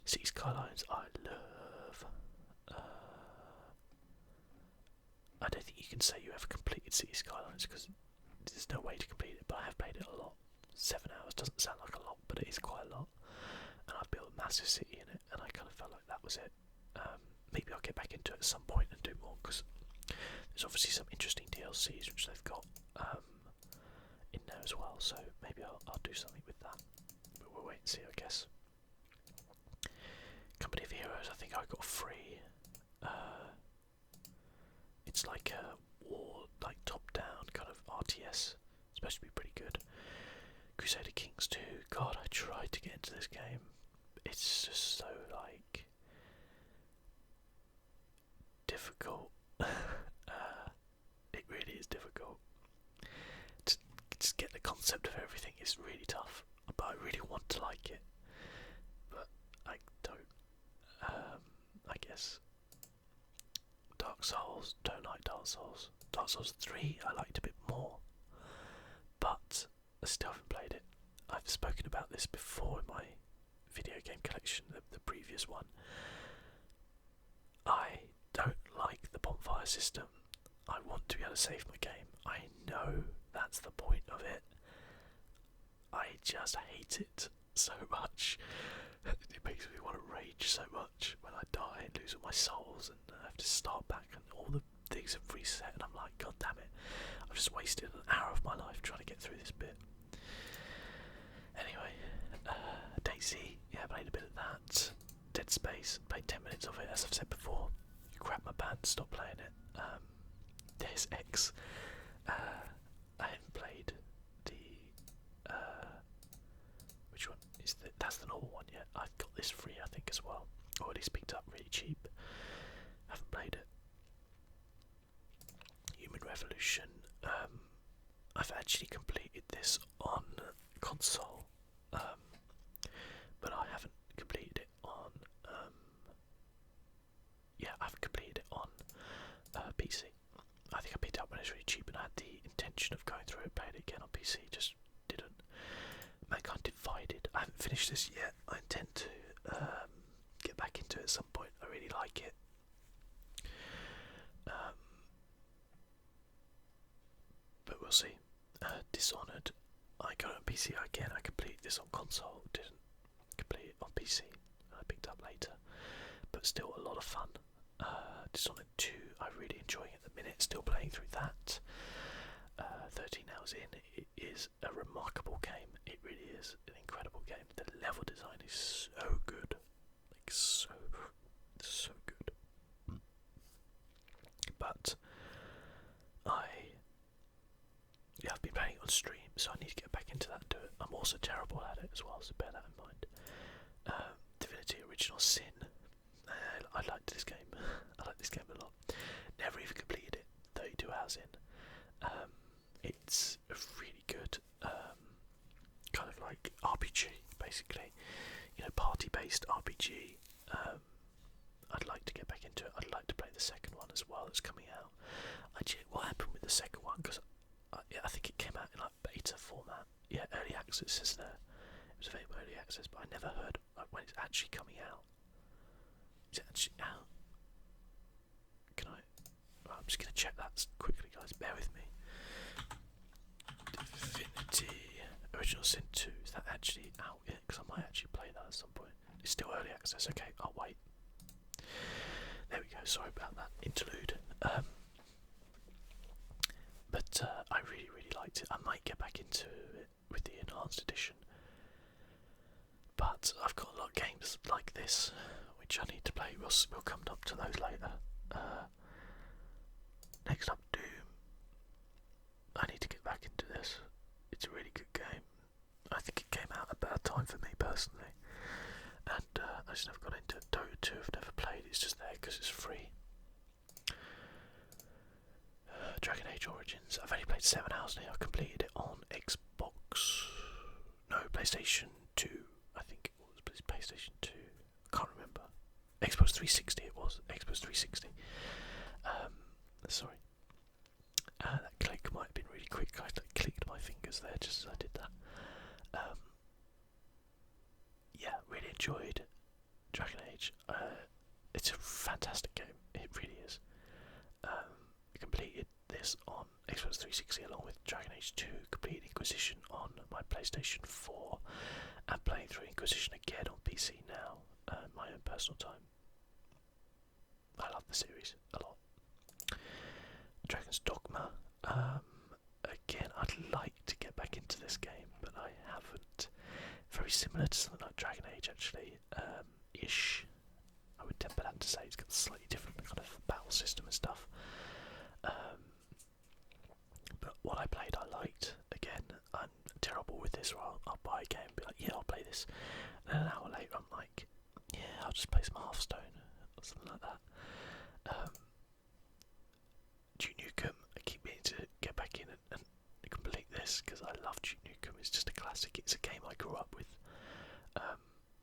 City Skylines, I love. I don't think you can say you ever completed City Skylines because there's no way to complete it, but I have played it a lot. 7 hours doesn't sound like a lot, but it is quite a lot. And I built a massive city in it, and I kind of felt like that was it. Maybe I'll get back into it at some point and do more, because there's obviously some interesting DLCs which they've got in there as well, so maybe I'll do something with that. But we'll wait and see, I guess. Company of Heroes, I think I got free. It's like a war, like top-down kind of RTS. It's supposed to be pretty good. Crusader Kings 2. God, I tried to get into this game. It's just so like difficult. It really is difficult. To just get the concept of everything is really tough. But I really want to like it. But I don't. I guess. Dark Souls, don't like Dark Souls. Dark Souls 3 I liked a bit more, but I still haven't played it. I've spoken about this before in my video game collection, the previous one. I don't like the bonfire system. I want to be able to save my game. I know that's the point of it. I just hate it so much. It makes me want to rage so much when I die and lose all my souls and I have to start back and all the things have reset, and I'm like, god damn it, I've just wasted an hour of my life trying to get through this bit. Anyway, DayZ, yeah, I played a bit of that. Dead Space, played 10 minutes of it, as I've said before. Crap my pants, stop playing it. Deus Ex, I haven't played the which one is that's the normal one yet. I've got this free I think as well, or at least picked up really cheap. Haven't played it. Human Revolution, I've actually completed this on console, but I haven't completed it on I haven't completed it on PC. I think I picked it up when it was really cheap and I had the intention of going through it, playing it again on PC, just didn't. Mankind Divided, I haven't finished this yet. I intend to get back into it at some point. I really like it. But we'll see. Dishonored, I got it on PC again. I completed this on console, didn't complete it on PC. I picked up later, but still a lot of fun. Dishonored 2, I'm really enjoying it at the minute. Still playing through that. 13 hours in, it is a remarkable game. It really is an incredible game. The level design is so good, like so good. But I've been playing it on stream, so I need to get back into that and do it. I'm also terrible at it as well, so bear that in mind. Original Sin. I liked this game. I like this game a lot. Never even completed it. 32 hours in. It's a really good kind of like RPG, basically. Party-based RPG. I'd like to get back into it. I'd like to play the second one as well that's coming out. Actually, what happened with the second one? Because I think it came out in like beta format. Yeah, early access is there. It was available early access, but I never heard when it's actually coming out. Is it actually out? Can I? Well, I'm just going to check that quickly, guys. Bear with me. Divinity Original Sin 2. Is that actually out yet? Because I might actually play that at some point. It's still early access. Okay, I'll wait. There we go. Sorry about that interlude. But I really, really liked it. I might get back into it with the enhanced edition. But I've got a lot of games like this which I need to play. We'll come up to those later. Next up, Doom. I need to get back into this. It's a really good game. I think it came out at a bad time for me personally. And I just never got into it. Dota 2 I've never played. It's just there because it's free. Dragon Age Origins. I've only played 7 hours now. I completed it on Xbox. No, PlayStation 2. I think it was PlayStation 2. I can't remember. Xbox 360 it was. Xbox 360. Sorry. That click might have been really quick. I clicked my fingers there just as I did that. Yeah, really enjoyed Dragon Age. It's a fantastic game. It really is. I completed this on Xbox 360 along with Dragon Age 2, completed Inquisition on my PlayStation 4, and playing through Inquisition again on PC now, my own personal time. I love the series a lot. Dragon's Dogma. Again, I'd like to get back into this game, but I haven't. Very similar to something like Dragon Age, actually, ish. I would temper that to say it's got a slightly different kind of battle system and stuff. But what I played, I liked. Again, I'm terrible with this. Or I'll buy a game and be like, yeah, I'll play this. And then an hour later, I'm like, yeah, I'll just play some Hearthstone or something like that. Duke Nukem, I keep meaning to get back in and complete this because I love Duke Nukem. It's just a classic. It's a game I grew up with.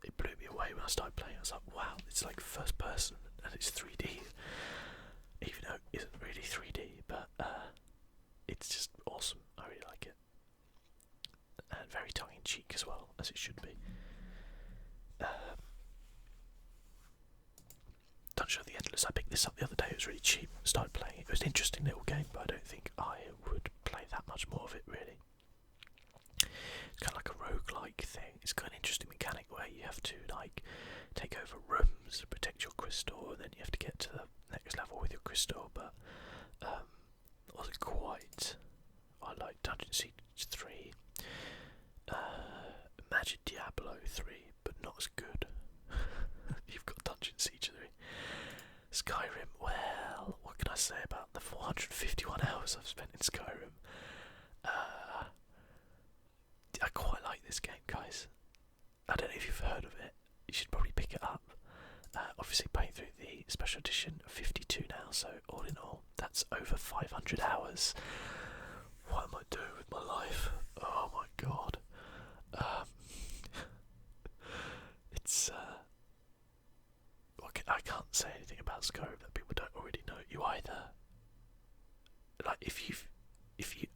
It blew me away when I started playing. I was like, wow, it's like first person and it's 3D, even though it isn't really 3D, but it's just awesome. I really like it, and very tongue-in-cheek as well, as it should be. Dungeon of the Endless. I picked this up the other day. It was really cheap. Started playing it. It was an interesting little game, but I don't think I would play that much more of it really. It's kind of like a roguelike thing. It's got an interesting mechanic where you have to like take over rooms to protect your crystal, and then you have to get to the next level with your crystal. But it wasn't quite. I like Dungeon Siege 3. Imagine Diablo 3, but not as good. You've got Dungeon Siege 3. Skyrim, well, what can I say about the 451 hours I've spent in Skyrim? I quite like this game, guys. I don't know if you've heard of it. You should probably pick it up. Obviously playing through the special edition of 52 now, so all in all, that's over 500 hours. What am I doing with my life? Oh my god. It's I can't say anything about Skyrim that people don't already know. You either, like, if you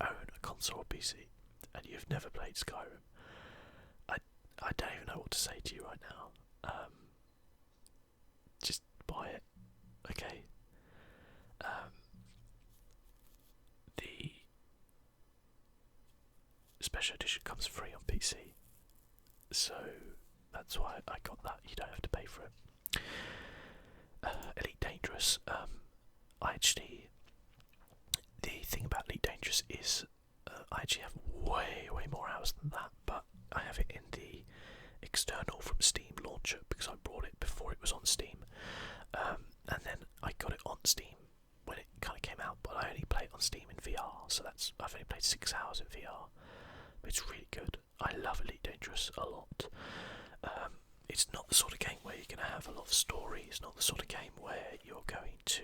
own a console or PC and you've never played Skyrim, I don't even know what to say to you right now. Just buy it, okay? The special edition comes free on PC, so that's why I got that. You don't have to pay for it. Elite Dangerous. The thing about Elite Dangerous is I actually have way more hours than that, but I have it in the external from Steam launcher because I bought it before it was on Steam, and then I got it on Steam when it kind of came out, but I only play it on Steam in VR, so I've only played 6 hours in VR, but it's really good. I love Elite Dangerous a lot. it's not the sort of game where you're going to have a lot of story. It's not the sort of game where you're going to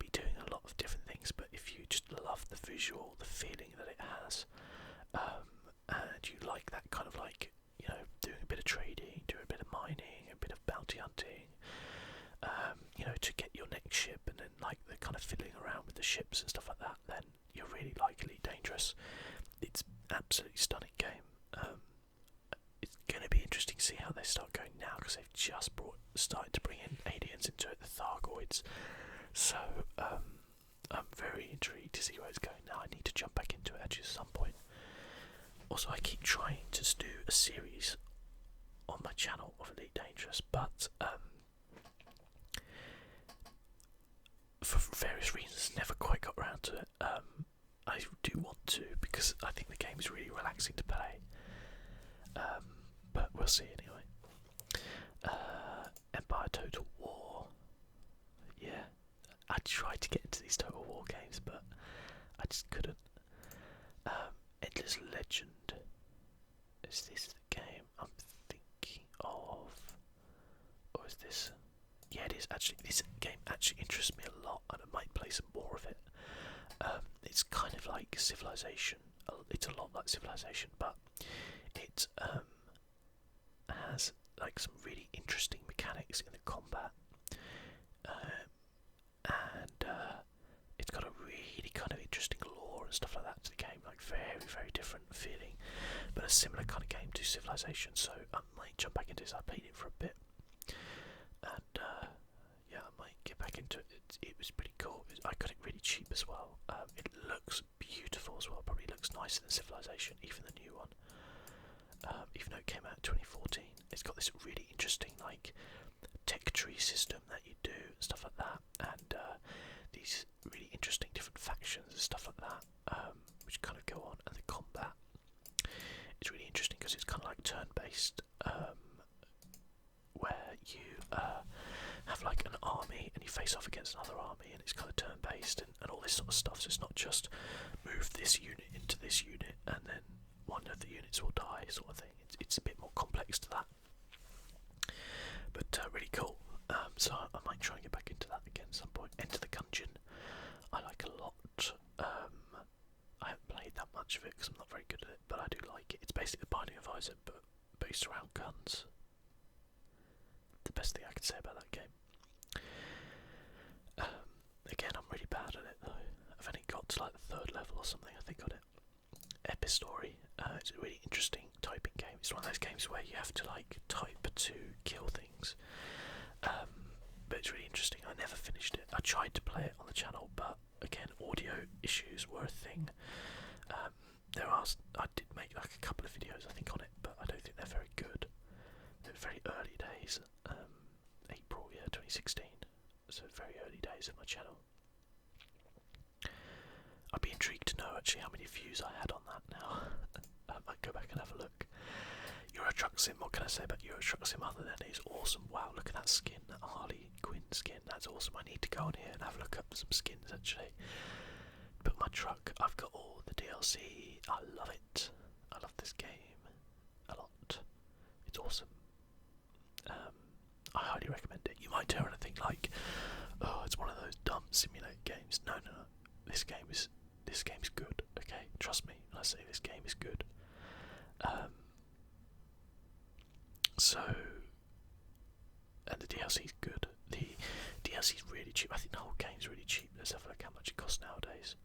be doing a lot of different things. But if you just love the visual, the feeling that it has, and you like that kind of like, you know, doing a bit of trading, doing a bit of mining, a bit of bounty hunting, you know, to get your next ship, and then like the kind of fiddling around with the ships and stuff like that, then you're really like Elite Dangerous. It's absolutely stunning game. It's going to be interesting to see how they start going now, because they've just started to bring in aliens into it, the Thargoids. So I'm very intrigued to see where it's going now. I need to jump back into it actually at some point. Also, I keep trying to do a series on my channel of Elite Dangerous, but for various reasons never quite got around to it. I do want to, because I think the game is really relaxing to play. But we'll see anyway. Empire Total War. Yeah, I tried to get into these Total War games, but I just couldn't. Endless Legend. Is this the game I'm thinking of? Or is this? Yeah, it is actually. This game actually interests me a lot, and I might play some more of it. It's kind of like Civilization. It's a lot like Civilization, but it has like some really interesting mechanics in the combat, and it's got a really kind of interesting lore and stuff like that to the game. Like very, very different feeling, but a similar kind of game to Civilization. So I might jump back into this. I played it for a bit, and yeah, I might get back into it. It was pretty cool. I got it really cheap as well. It looks beautiful as well. Probably looks nicer than Civilization, even the new one. Even though it came out in 2014, it's got this really interesting like tech tree system that you do and stuff like that, and these really interesting different factions and stuff like that, which kind of go on. And the combat is really interesting because it's kind of like turn-based, where you have like an army and you face off against another army, and it's kind of turn-based and all this sort of stuff. So it's not just move this unit into this unit and then one of the units will die sort of thing. It's a bit more complex to that, but really cool. So I might try and get back into that again at some point. Enter the Gungeon, I like a lot. I haven't played that much of it because I'm not very good at it, but I do like it. It's basically the Binding of Isaac, but based around guns. The best thing I can say about that game. Again, I'm really bad at it though. I've only got to like the 3rd level or something, I think, on it. Epistory. It's a really interesting typing game. It's one of those games where you have to like type to kill things. But it's really interesting. I never finished it. I tried to play it on the channel, but again, audio issues were a thing. I did make like a couple of videos, I think, on it, but I don't think they're very good. They're very early days. April, 2016. So very early days of my channel. I'd be intrigued to know actually how many views I had on that now. I might go back and have a look. Euro Truck Sim, what can I say about Euro Truck Sim other than it's awesome? Wow, look at that skin, that Harley Quinn skin, that's awesome. I need to go on here and have a look up some skins actually. But my truck, I've got all the DLC, I love it. I love this game a lot. It's awesome. I highly recommend it. You might turn and think like, oh, it's one of those dumb simulator games. No. This game's good. Okay, trust me when I say this game is good. And the DLC is good. The DLC is really cheap. I think the whole game's really cheap. Let's have a look how much it costs nowadays.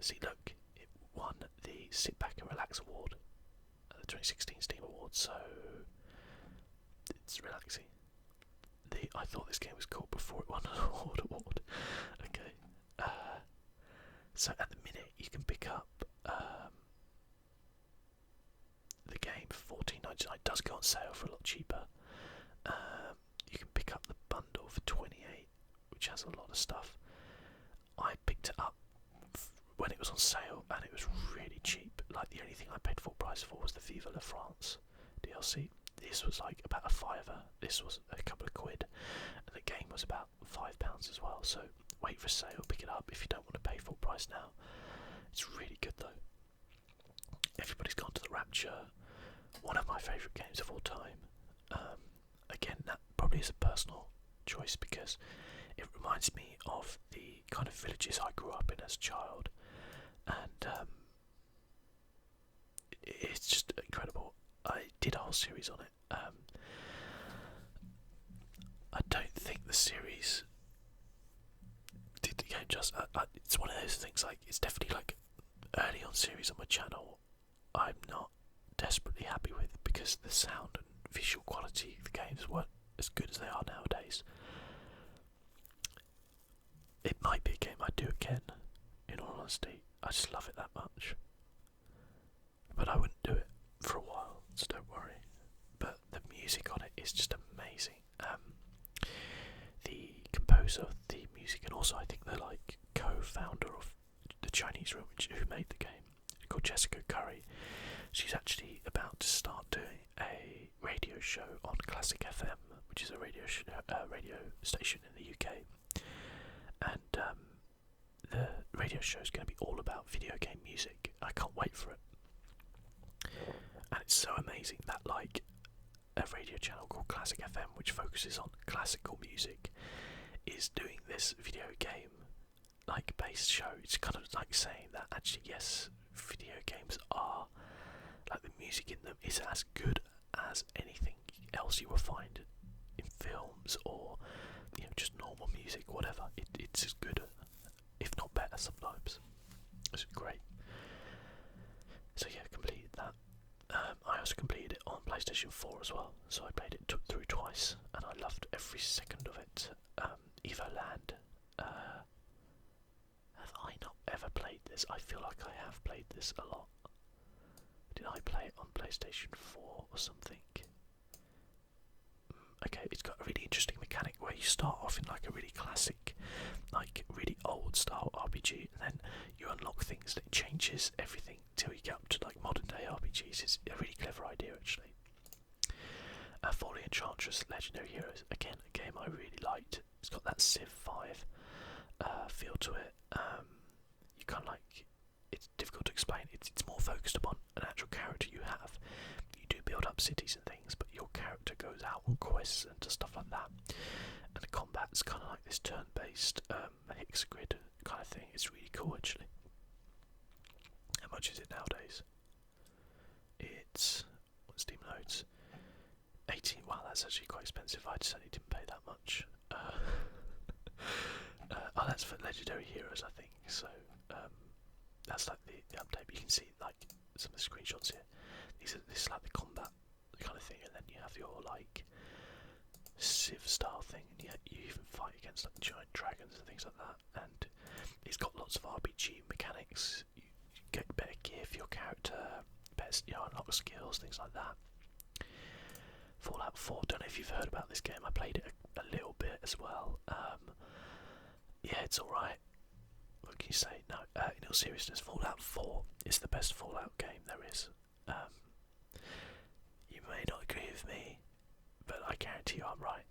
See, look, it won the Sit Back and Relax Award at the 2016 Steam Awards, so it's relaxing. I thought this game was cool before it won an award. Okay. So at the minute you can pick up the game for $14.99. It does go on sale for a lot cheaper. You can pick up the bundle for $28, which has a lot of stuff. I picked it up when it was on sale and it was really cheap. Like the only thing I paid full price for was the Viva La France DLC. This was like about a £5. This was a couple of quid, and the game was about £5 as well. So wait for a sale, pick it up if you don't want to pay full price now. It's really good though. Everybody's gone to the Rapture, one of my favourite games of all time. Again, that probably is a personal choice because it reminds me of the kind of villages I grew up in as a child, and it's just incredible. I did a whole series on it. I don't think the series did the game just. It's one of those things. Like, it's definitely like early on series on my channel. I'm not desperately happy with because the sound and visual quality of the games weren't as good as they are nowadays. It might be a game I'd do again. In all honesty, I just love it that much. But I wouldn't do it for a while, so don't worry. But the music on it is just amazing. The composer of the music, and also I think the like co-founder of the Chinese room who made the game, called Jessica Curry. She's actually about to start doing a radio show on Classic FM, which is a radio station in the UK. And the radio show is going to be all about video game music. I can't wait for it. And it's so amazing that like a radio channel called Classic FM, which focuses on classical music, is doing this video game like based show. It's kind of like saying that actually yes, video games are like, the music in them is as good as anything else you will find in films or just normal music, whatever. It's as good, if not better sometimes. It's great. So yeah, completed that. I also completed it on PlayStation 4 as well, so I played it through twice, and I loved every second of it. Evoland. Have I not ever played this? I feel like I have played this a lot. Did I play it on PlayStation 4 or something? Okay, it's got a really interesting mechanic where you start off in like a really classic, like really old style RPG, and then you unlock things that changes everything till you get up to like modern day RPGs. It's a really clever idea actually. Folly Enchantress Legendary Heroes, again a game I really liked. It's got that Civ 5 feel to it. You kind of like, it's difficult to explain. It's more focused upon an actual character you have. You do build up cities and things, but your character goes out on quests and does stuff like that. And the combat's kind of like this turn-based hexagrid kind of thing. It's really cool actually. How much is it nowadays? It's on Steam Loads. 18. Wow, that's actually quite expensive. I certainly didn't pay that much. Oh, that's for Legendary Heroes, I think. So that's like the update. But you can see like some of the screenshots here. This is like the combat kind of thing, and then you have your like Civ style thing, and you even fight against like giant dragons and things like that. And it's got lots of RPG mechanics. You get better gear for your character, better, unlock skills, things like that. Fallout 4. Don't know if you've heard about this game. I played it a little bit as well. Yeah, it's alright. What can you say? No, in all seriousness, Fallout 4 is the best Fallout game there is. You may not agree with me, but I guarantee you I'm right.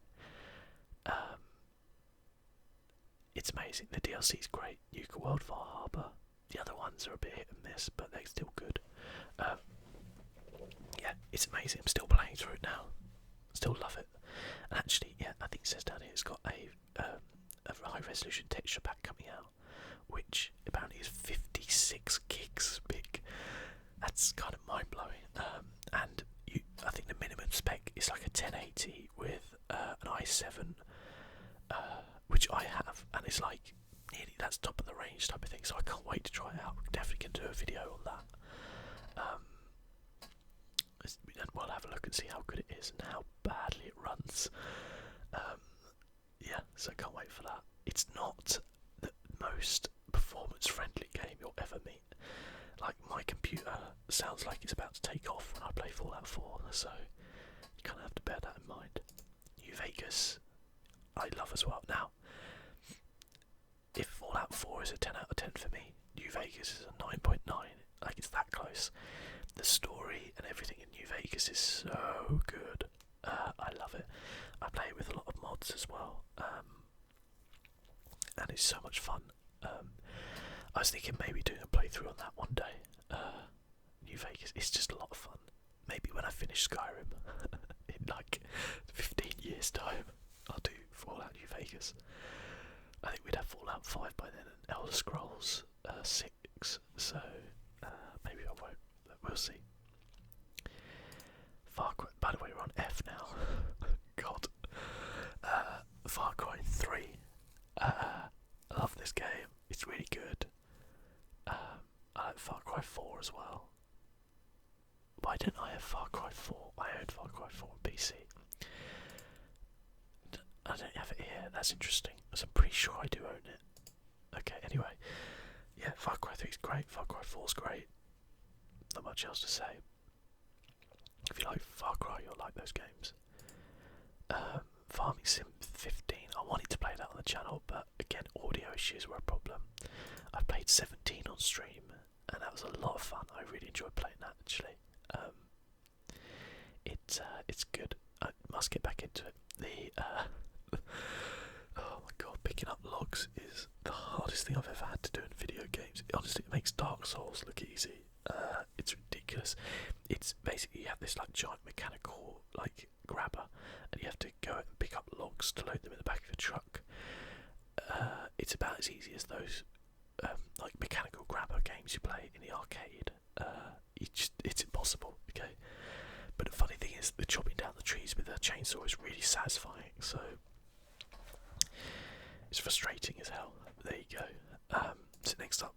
It's amazing. The DLC is great. Nuka World, Far Harbor. The other ones are a bit hit and miss, but they're still good. Yeah, it's amazing. I'm still playing through it now. Still love it. And actually, yeah, I think it says down here it's got a high resolution texture pack coming out, which apparently is 56 gigs big. That's kind of mind blowing. And I think the minimum spec is like a 1080 with an i7, which I have, and it's like nearly that's top of the range type of thing. So I can't wait to try it out. We're definitely gonna do a video on that. And we'll have a look and see how good it is and how badly it runs. Yeah, so I can't wait for that. It's not the most performance-friendly game you'll ever meet. Like, my computer sounds like it's about to take off when I play Fallout 4, so you kind of have to bear that in mind. New Vegas, I love as well. Now, if Fallout 4 is a 10 out of 10 for me, New Vegas is a 9.9. Like, it's that close. The story and everything in New Vegas is so good. I love it. I play it with a lot of mods as well, and it's so much fun. I was thinking maybe doing a playthrough on that one day. New Vegas, it's just a lot of fun. Maybe when I finish Skyrim, like 15 years' time, I'll do Fallout New Vegas. I think we'd have Fallout 5 by then and Elder Scrolls 6, so maybe I won't, but we'll see. Far Cry, by the way, we're on F now. God. Far Cry 3. I love this game, it's really good. I like Far Cry 4 as well. Why didn't I have Far Cry 4? I owned Far Cry 4 on PC. I don't have it here, that's interesting. So I'm pretty sure I do own it. Okay, anyway. Yeah, Far Cry 3 is great, Far Cry 4 is great. Not much else to say. If you like Far Cry, you'll like those games. Farming Sim 15, I wanted to play that on the channel, but again, audio issues were a problem. I played 17 on stream, and that was a lot of fun. I really enjoyed playing that, actually. It's good. I must get back into it. Oh my god, picking up logs is the hardest thing I've ever had to do in video games. Honestly, it makes Dark Souls look easy. It's ridiculous. It's basically, you have this like giant mechanical like grabber, and you have to go and pick up logs to load them in the back of your truck. It's about as easy as those like mechanical grabber games you play in the arcade. It's impossible, okay? But the funny thing is, the chopping down the trees with a chainsaw is really satisfying, so it's frustrating as hell. There you go. So next up,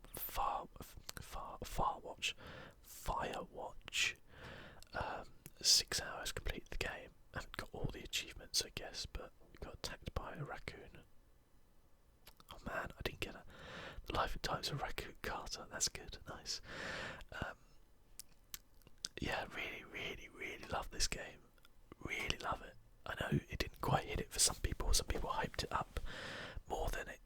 Firewatch. 6 hours completed the game. I haven't got all the achievements, I guess, but got attacked by a raccoon. Oh man, I didn't get the life and times of Raccoon Carter. That's good, nice. Yeah, really love this game. Really love it. I know it didn't quite hit it for some people. Some people hyped it up more than it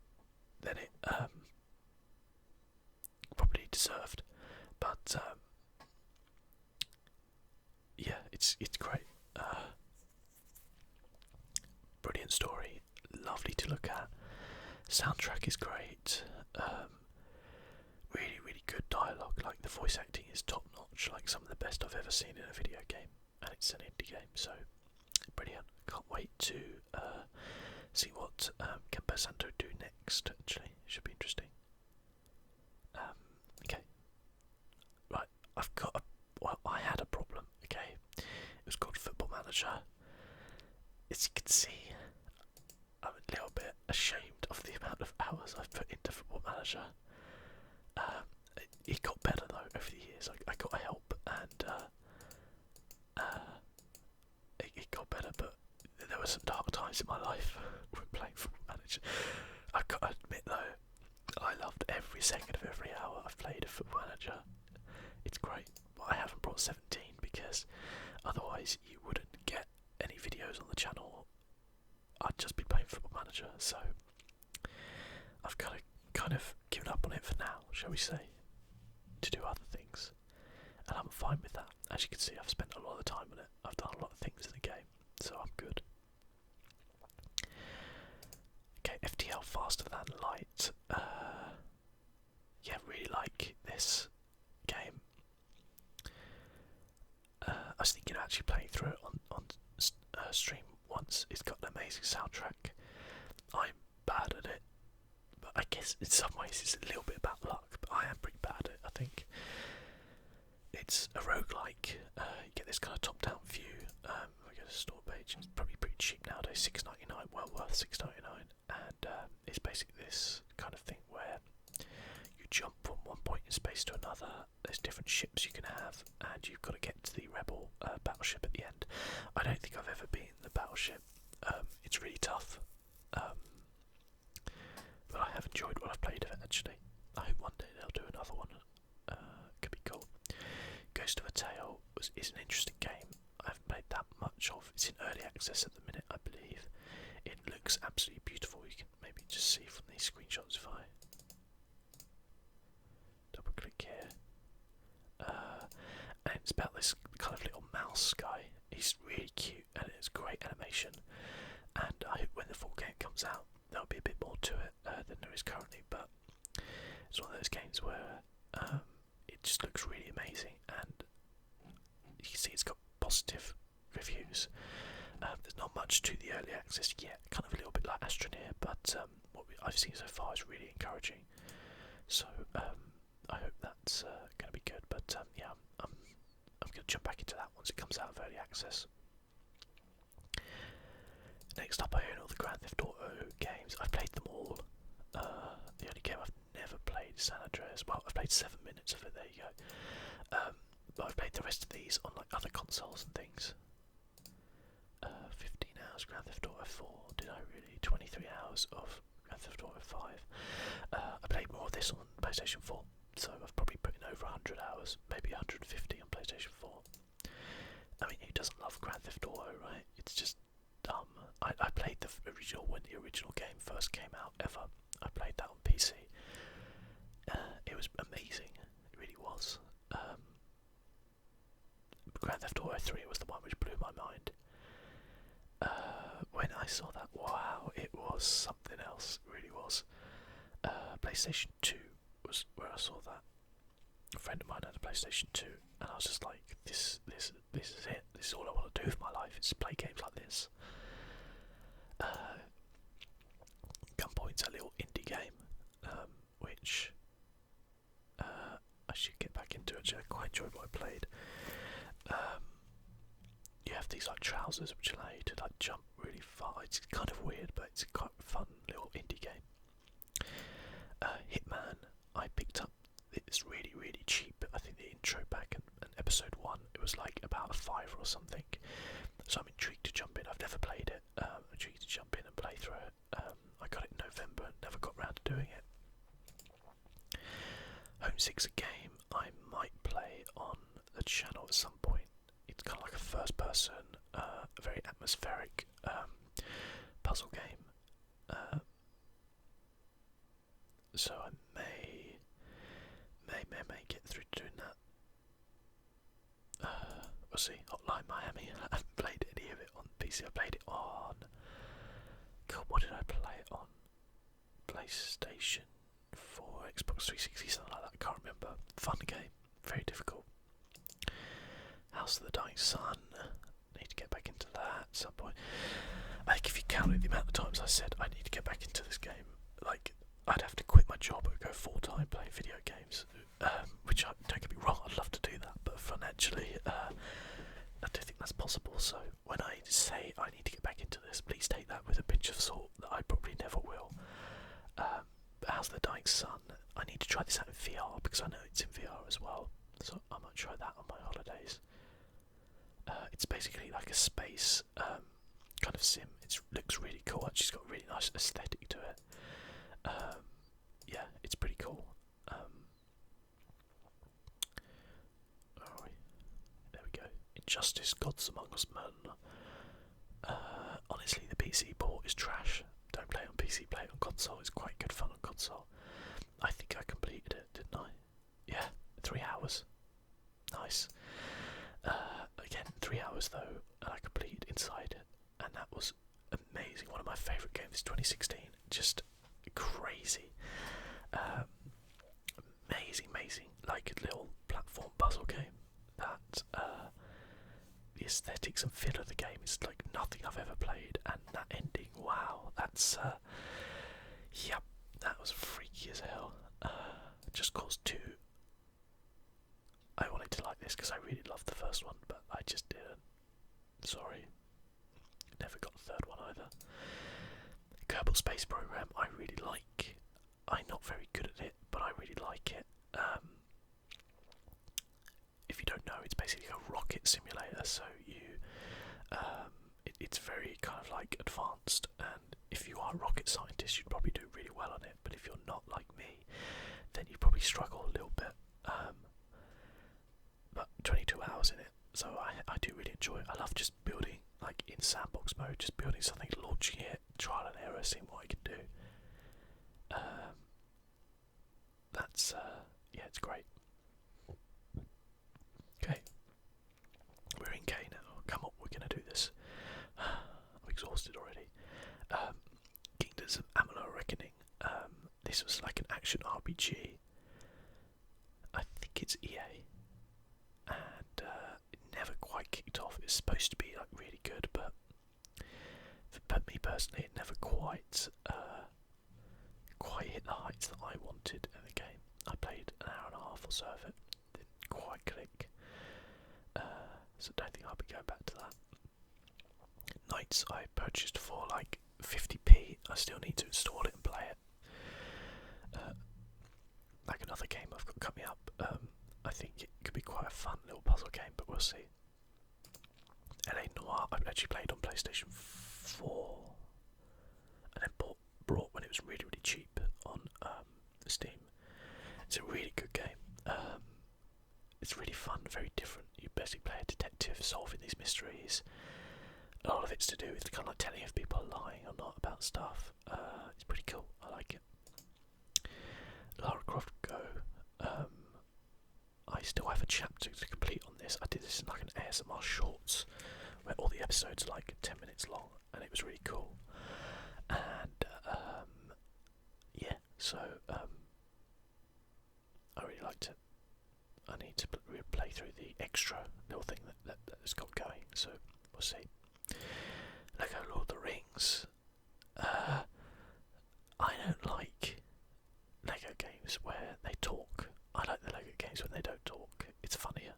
probably deserved. But yeah, it's great. Brilliant story, lovely to look at. Soundtrack is great. Really good dialogue. Like, the voice acting is top notch. Like, some of the best I've ever seen in a video game, and it's an indie game, so brilliant. Can't wait to see what Campo Santo do next. Actually, should be interesting. Okay, right. I had a problem. Okay, it was called Football Manager. As you can see, I'm a little bit ashamed of the amount of hours I've put into Football Manager. It got better though over the years. I got help, and it got better, but there were some dark times in my life when playing Football Manager. I've got to admit though, I loved every second of every hour I've played of Football Manager. It's great, but I haven't brought 17 because otherwise you wouldn't get any videos on the channel. I'd just be playing Football Manager, so I've kind of given up on it for now, shall we say, to do other things, and I'm fine with that. As you can see, I've spent a lot of time on it. I've done a lot of things in the game, so I'm good. Okay, FTL Faster Than Light. Yeah, really like this game. I was thinking of actually playing through it on stream once. It's got an amazing soundtrack. I'm bad at it, but I guess in some ways it's a little bit about luck, but I am pretty bad at it, I think. It's a roguelike. You get this kind of top-down view. We go to the store page. It's probably pretty cheap nowadays, $6.99, well worth $6.99, and it's basically this kind of thing where you jump from one point in space to another. There's different ships you can have, and you've got to get to the rebel battleship at the end. I don't think I've ever been in the battleship. It's really tough, but I have enjoyed what I've played of it, actually. I hope one day they'll do another one. Could be cool. Ghost of a Tale is an interesting game. I haven't played that much of. It's in early access at the minute, I believe. It looks absolutely beautiful. You can maybe just see from these screenshots if I double click here. And it's about this kind of little mouse guy. He's really cute, and it's great animation. And I hope when the full game comes out, there'll be a bit more to it than there is currently. But it's one of those games where it just looks really amazing, and you can see it's got positive reviews. access yet. Kind of a little bit like Astroneer, but what I've seen so far is really encouraging. So I hope that's going to be good. But yeah, I'm going to jump back into that once it comes out of early access. Next up, I own all the Grand Theft Auto games. I've played them all. The only game I've never played is San Andreas. Well, I've played 7 minutes of it. There you go. But I've played the rest of these on like other consoles and things. 15 hours Grand Theft Auto 4. Did I really? 23 hours of Grand Theft Auto 5. I played more of this on PlayStation 4, so I've probably put in over 100 hours, maybe 150 on PlayStation 4. I mean, who doesn't love Grand Theft Auto, right? It's just dumb. I played the original when the original game first came out ever. I played that on PC. It was amazing. It really was. Grand Theft Auto 3 was the one which blew my mind. When I saw that, wow, it was something else. It really was. PlayStation 2 was where I saw that. A friend of mine had a PlayStation 2, and I was just like, this is it. This is all I want to do with my life, is play games like this. Gunpoint's a little indie game, which I should get back into. Actually, I quite enjoyed what I played. You have these like trousers which allow you to like jump really far. It's kind of weird, but it's quite a fun little indie game. Hitman, I picked up. It's really, really cheap. I think the intro back in episode 1, it was like about a £5 or something. So I'm intrigued to jump in. I've never played it. I'm intrigued to jump in and play through it. I got it in November and never got round to doing it. Homesick's a game I might play on the channel at some point. It's kind of like a first person, a very atmospheric puzzle game. So I may get through doing that. We'll see. Hotline Miami. I haven't played any of it on PC. I played it on. God, what did I play it on? PlayStation 4, Xbox 360, something like that. I can't remember. Fun game. Very difficult. House of the Dying Sun. Need to get back into that at some point. I think if you counted the amount of times I said I need to get back into this game, like, I'd have to quit my job and go full-time playing video games, which, don't get me wrong, I'd love to do that, but financially, I don't think that's possible. So when I say I need to get back into this, please take that with a pinch of salt, that I probably never will. But House of the Dying Sun, I need to try this out in VR, because I know it's in VR as well, so I might try that on my holidays. It's basically like a space kind of sim. It looks really cool. Actually, it's got a really nice aesthetic to it. Yeah, it's pretty cool. Where are we? There we go. Injustice: Gods Among Us Men. Honestly, the PC port is trash. Don't play it on PC, play it on console. It's quite good fun on console. I think I completed it, didn't I? Yeah, 3 hours. Nice. Again, 3 hours though, and I completed inside it, and that was amazing. One of my favourite games, 2016. Just crazy. Amazing, like a little platform puzzle game. That the aesthetics and feel of the game is like nothing I've ever played, and that ending, wow, that's yep, that was freaky as hell. Just Cause 2. I wanted to like this because I really loved the first one, but I just didn't. Sorry. Never got the third one either. Kerbal Space Program, I really like. I'm not very good at it, but I really like it. If you don't know, it's basically a rocket simulator, so you, it's very kind of like advanced, and if you are a rocket scientist, you'd probably do really well on it, but if you're not like me, then you probably struggle a little bit. But 22 hours in it, so I do really enjoy it. I love just building, like in sandbox mode, just building something, launching it, trial and error, seeing what I can do. That's yeah, it's great. Okay, we're in K now. Come on, we're gonna do this. I'm exhausted already. Kingdoms of Amalur Reckoning. This was like an action RPG. I think it's EA, and it never quite kicked off. It's supposed to be like really good, but for but me personally, it never quite hit the heights that I wanted in the game. I played an hour and a half or so of it, didn't quite click, so I don't think I'll be going back to that. Knights I purchased for like 50p. I still need to install it and play it. Like another game I've got coming up. I think it could be quite a fun little puzzle game, but we'll see. LA Noire I've actually played on PlayStation 4, and then brought when it was really cheap on Steam. It's a really good game. It's really fun, very different. You basically play a detective solving these mysteries. A lot of it's to do with kind of like telling if people are lying or not about stuff. It's pretty cool. I like it. Lara Croft Go. I still have a chapter to complete on this. I did this in like an ASMR Shorts, where all the episodes are like 10 minutes long, and it was really cool. And yeah, so I really liked it. I need to play through the extra little thing that it's got going, so we'll see. Lego Lord of the Rings. I don't like Lego games where they talk. I like the Lego games when they don't talk. It's funnier.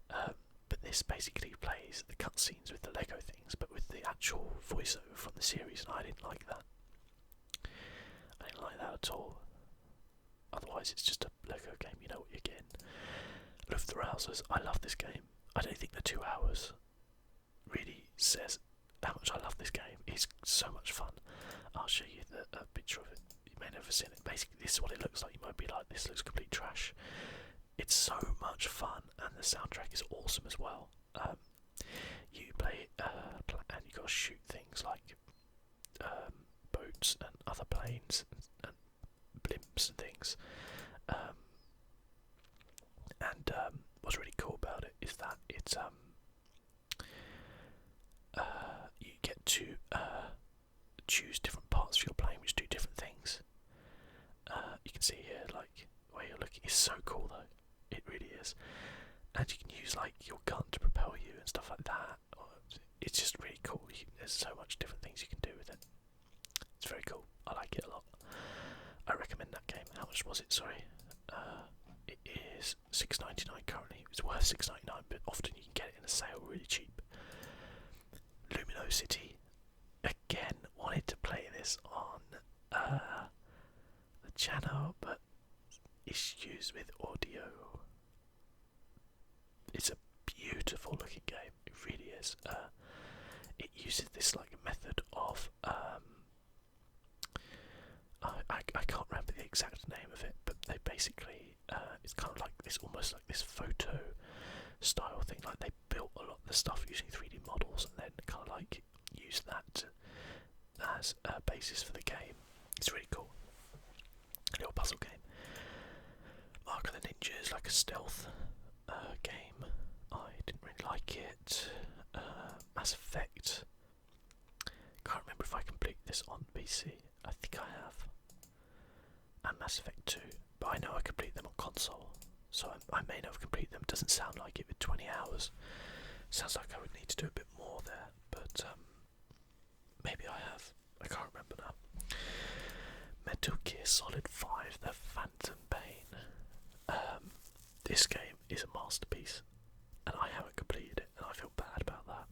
But this basically plays the cutscenes with the Lego things, but with the actual voiceover from the series, and I didn't like that. I didn't like that at all. Otherwise, it's just a Lego game. You know what you're getting. Love the Rousers. I love this game. I don't think the 2 hours really says how much I love this game. It's so much fun. I'll show you a picture of it. You may never seen it. Basically, this is what it looks like. You might be like, this looks complete trash. It's so much fun, and the soundtrack is awesome as well. You play and you got to shoot things like boats and other planes and blimps and things. And what's really cool about it is that it's you get to choose different parts of your plane which do different things. You can see here, like where you're looking, is so cool though. It really is. And you can use like your gun to propel you and stuff like that. It's just really cool. There's so much different things you can do with it. It's very cool. I like it a lot. I recommend that game. How much was it? Sorry. It is $6.99 currently. It's worth $6.99, but often you can get it in a sale really cheap. Luminosity. Again, wanted to play this on the channel, but issues with audio. It's a beautiful looking game. It really is. It uses this like method of I can't remember the exact name of it, but they basically it's kind of like this, almost like this photo style thing. Like they built a lot of the stuff using 3D models, and then kind of like use that as a basis for the game. It's really cool. A little puzzle game. Mark of the Ninja is like a stealth game. I didn't really like it. Mass Effect. Can't remember if I complete this on PC. I think I have. And Mass Effect 2. But I know I complete them on console. So I may not have completed them. Doesn't sound like it with 20 hours. Sounds like I would need to do a bit more there. But maybe I have. I can't remember now. Metal Gear Solid 5, The Phantom Pain. This game is a masterpiece, and I haven't completed it, and I feel bad about that.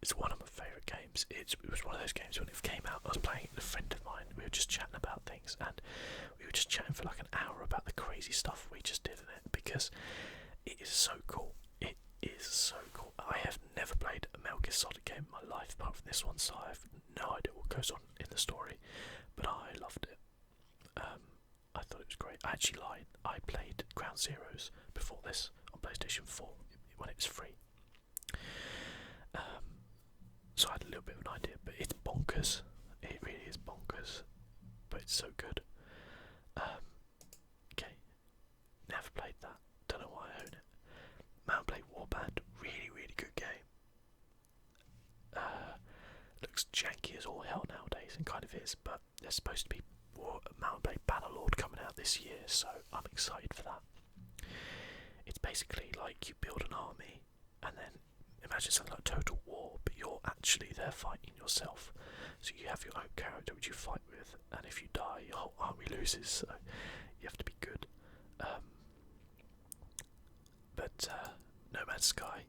It's one of my favourite games. It was one of those games when it came out, I was playing it with a friend of mine. We were just chatting about things, and we were just chatting for like an hour about the crazy stuff we just did in it, because it is so cool. It is so cool. I have never played a Metal Gear Solid game in my life apart from this one, so I have no idea what goes on in the story, but I loved it. I thought it was great. I actually lied. I played Ground Zeroes before this on PlayStation 4 when it was free. So I had a little bit of an idea, but it's bonkers. It really is bonkers, but it's so good. Okay, never played that. Don't know why I own it. Mount Blade Warband, really good game. Looks janky as all hell nowadays, and kind of is, but there's supposed to be Mount Blade Bannerlord coming out this year, so I'm excited for that. It's basically like you build an army, and then imagine something like Total War, but you're actually there fighting yourself. So you have your own character which you fight with, and if you die, your whole army loses. So you have to be good. But No Man's Sky.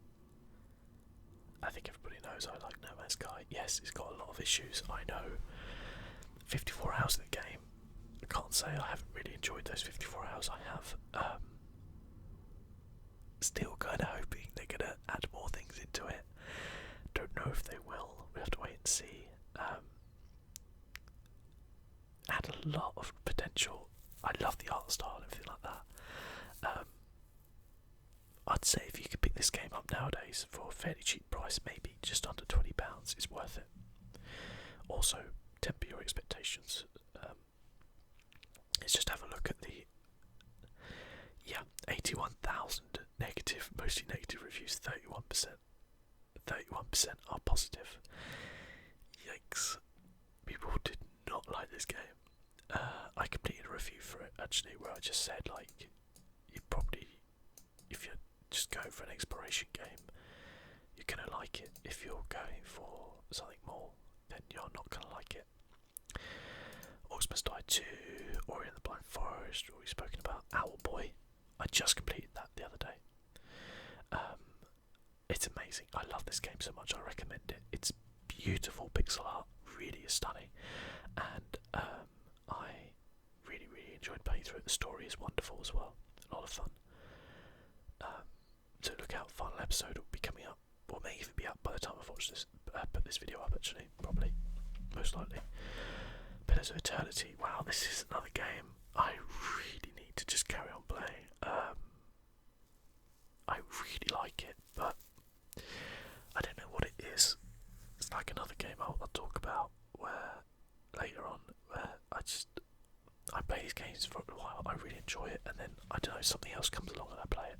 I think everybody knows I like No Man's Sky. Yes, it's got a lot of issues, I know. 54 hours of the game. I can't say I haven't really enjoyed those 54 hours I have. Still kind of hoping they're going to add more things into it. Don't know if they will. We have to wait and see. Had a lot of potential. I love the art style and everything like that. I'd say if you could pick this game up nowadays for a fairly cheap price, maybe just under £20, it's worth it. Also, temper your expectations. Let's just have a look at the 81,000 negative, mostly negative reviews. 31% are positive. Yikes! People did not like this game. I completed a review for it actually, where I just said like, you probably, if you're just going for an exploration game, you're gonna like it. If you're going for something more, then you're not gonna like it. Orcs Must Die 2, Ori and the Blind Forest, we've spoken about. Owlboy, I just completed that the other day. It's amazing. I love this game so much. I recommend it. It's beautiful pixel art, really is stunning, and I really enjoyed playing through it. The story is wonderful as well. A lot of fun. So look out, final episode will be coming up, or may even be up by the time I've watched this, put this video up actually, probably, most likely. Pillars of Eternity, wow, this is another game I really need to just carry on playing. I really like it, but I don't know what it is. It's like another game I'll talk about where later on, where I play these games for a while, I really enjoy it, and then I don't know, something else comes along and I play it.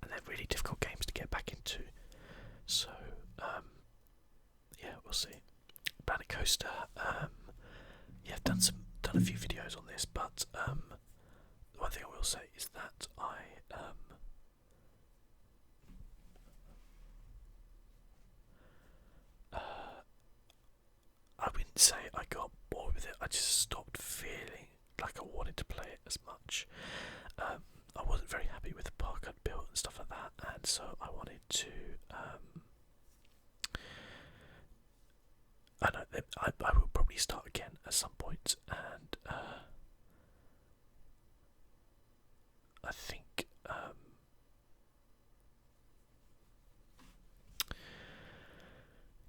And they're really difficult games to get back into. So, yeah, we'll see. Planet Coaster, yeah, I've done a few videos on this, but the one thing I will say is that I wouldn't say I got bored with it. I just stopped feeling like I wanted to play it as much. I wasn't very happy with the park I'd built and stuff like that, and so I wanted to. I will probably start again at some point, and I think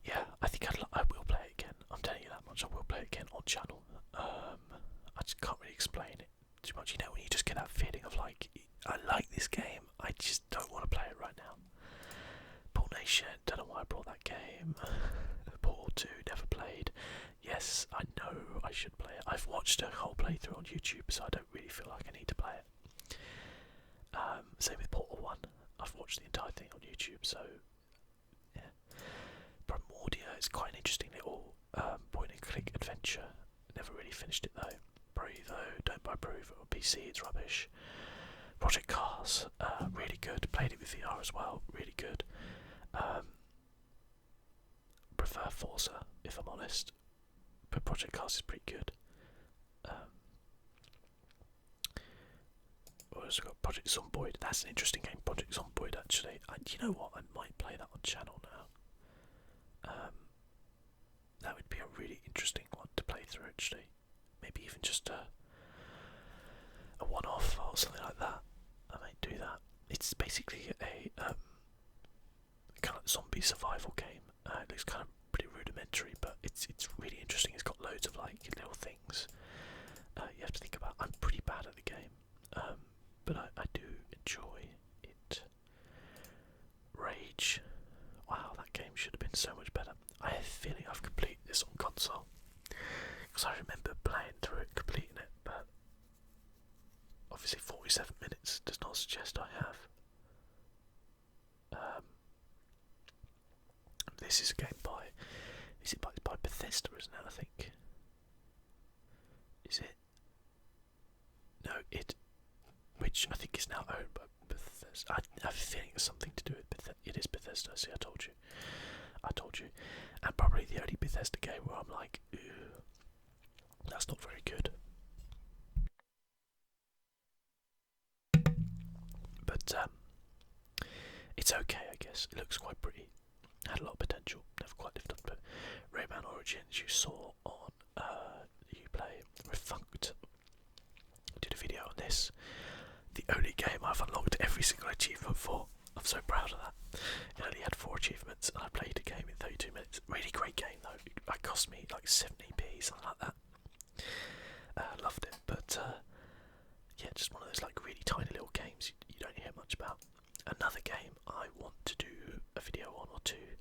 yeah, I think I will play it again. I'm telling you that much. I will play it again on channel. I just can't really explain it too much. You know, when you just get that feeling of like, I like this game, I just don't want to play it right now. Paul Nation, don't know why I brought that game. Portal 2, never played. Yes, I know I should play it. I've watched a whole playthrough on YouTube, so I don't really feel like I need to play it. Same with Portal 1. I've watched the entire thing on YouTube, so yeah. Primordia is quite an interesting little point-and-click adventure. Never really finished it though. Brave though, don't buy Brave on PC, it's rubbish. Project Cars, really good. Played it with VR as well, really good. Prefer Forza, if I'm honest, but Project Cars is pretty good. We've also got Project Zomboid. That's an interesting game, Project Zomboid actually. You know what, I might play that on channel now. That would be a really interesting one to play through actually. Maybe even just a one-off or something like that. I might do that. It's basically a kind of zombie survival game. It looks kind of pretty rudimentary, but it's really interesting. It's got loads of like little things you have to think about. I'm pretty bad at the game, but I do enjoy it. Rage. Wow, that game should have been so much better. I have a feeling I've completed this on console, because I remember playing through it, completing it, but obviously 47 minutes does not suggest I have. This is a game by, is it by Bethesda, isn't it, I think? Is it? No, which I think is now owned by Bethesda. I have a feeling it's something to do with Bethesda. It is Bethesda, see, I told you. And probably the only Bethesda game where I'm like, ew, that's not very good. But it's okay, I guess. It looks quite pretty. Had a lot of potential. Never quite lived up to it. Rayman Origins, you saw on Uplay. Refunct did a video on this. The only game I've unlocked every single achievement for. I'm so proud of that. It only had 4 achievements, and I played a game in 32 minutes. Really great game though. It cost me like 70p, something like that. Loved it, but yeah, just one of those like really tiny little games you don't hear much about. Another game I want to do a video on or two,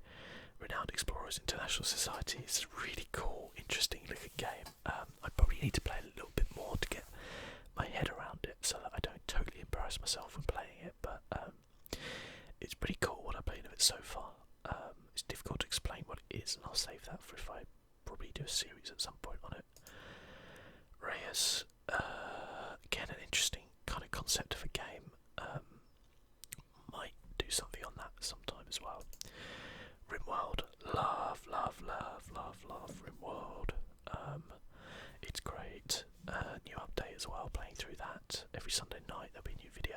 Renowned Explorers International Society. It's a really cool, interesting looking game. I probably need to play a little bit more to get my head around it so that I don't totally embarrass myself when playing it, but it's pretty cool what I've played of it so far. It's difficult to explain what it is, and I'll save that for if I probably do a series at some point on it. Reyes, again an interesting kind of concept of a game. Might do something on that sometime as well. Rimworld, love Rimworld. It's great. New update as well, playing through that every Sunday night. There'll be a new video.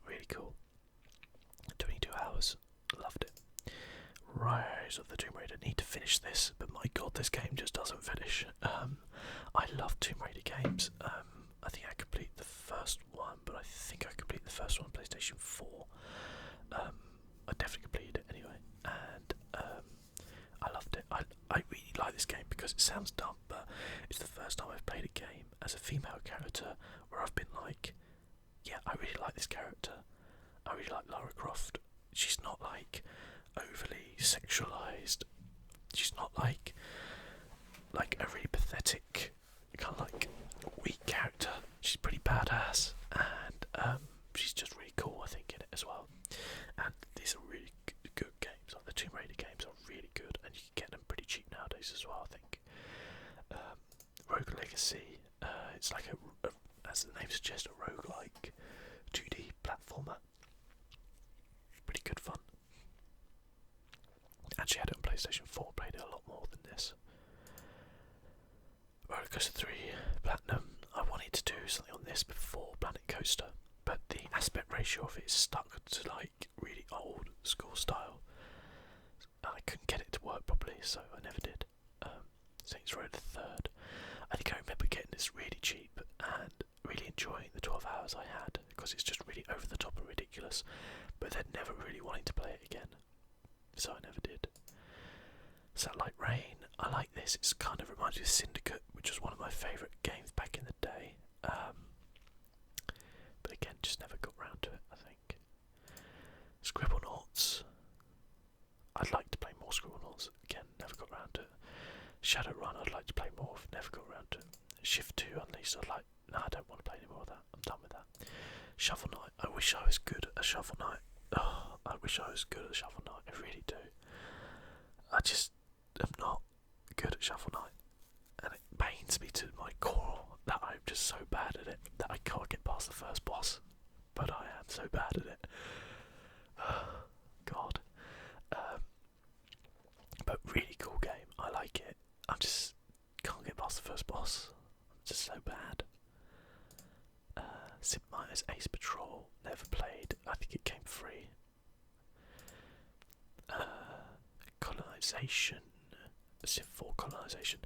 Really cool. 22 hours, loved it. Rise of the Tomb Raider, need to finish this, but my god, this game just doesn't finish. I love Tomb Raider games. I think I completed the first one, but I think I completed the first one on PlayStation 4. I definitely completed it anyway, and I loved it. I really like this game because it sounds dumb, but it's the first time I've played a game as a female character where I've been like, yeah, I really like this character. I really like Lara Croft. She's not like overly sexualized. She's not like a really pathetic, kind of like weak character. She's pretty badass, and she's just really cool, I think, in it as well. And these are really good games. Like the Tomb Raider games are really good, and you can get them pretty cheap nowadays as well, I think. Rogue Legacy, it's like as the name suggests, a roguelike 2D platformer. Pretty good fun. Actually, I had it on PlayStation 4, played it a lot more than this. Roller Coaster 3 Platinum. I wanted to do something on this before Planet Coaster, but the aspect ratio of it is stuck to like really old school style, and I couldn't get it to work properly, so I never did. Saints Row the Third. I think I remember getting this really cheap and really enjoying the 12 hours I had, because it's just really over the top and ridiculous, but then never really wanting to play it again, so I never did. Satellite Rain, I like this. It kind of reminds me of Syndicate, which was one of my favourite games back in the day. But again, just never got round to it, I think. Scribblenauts. I'd like to play more Scribblenauts. Again, never got round to it. Shadowrun, I'd like to play more of. Never got round to it. Shift 2, Unleashed, no, I don't want to play any more of that. I'm done with that. Shovel Knight, I wish I was good at Shovel Knight. Oh, I wish I was good at Shovel Knight. I really do. I just am not good at Shovel Knight, and it pains me to my core that I'm just so bad at it that I can't get past the first boss, but I am so bad at it. God. But really cool game, I like it. I just can't get past the first boss. I'm just so bad. Sid Meier's Ace Patrol, never played. I think it came free. Colonization. Civ 4 Colonization.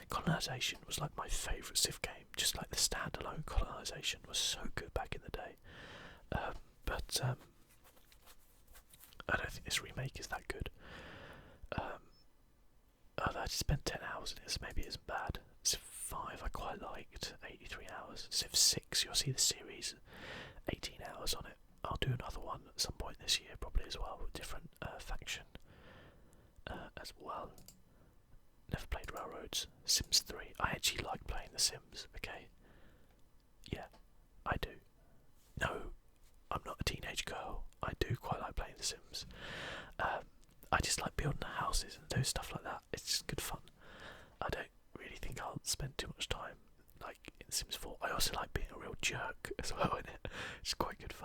Colonization was like my favourite Civ game, just like the standalone Colonization was so good back in the day. But I don't think this remake is that good. I just spent 10 hours in this, maybe it isn't bad. Civ 5 I quite liked, 83 hours. Civ 6, you'll see the series, 18 hours on it. I'll do another one at some point this year, probably as well, with different faction as well. Never played Railroads. Sims 3. I actually like playing The Sims, okay? Yeah, I do. No, I'm not a teenage girl. I do quite like playing The Sims. I just like building the houses and doing stuff like that. It's just good fun. I don't really think I'll spend too much time like in Sims 4. I also like being a real jerk as well in it. It's quite good fun.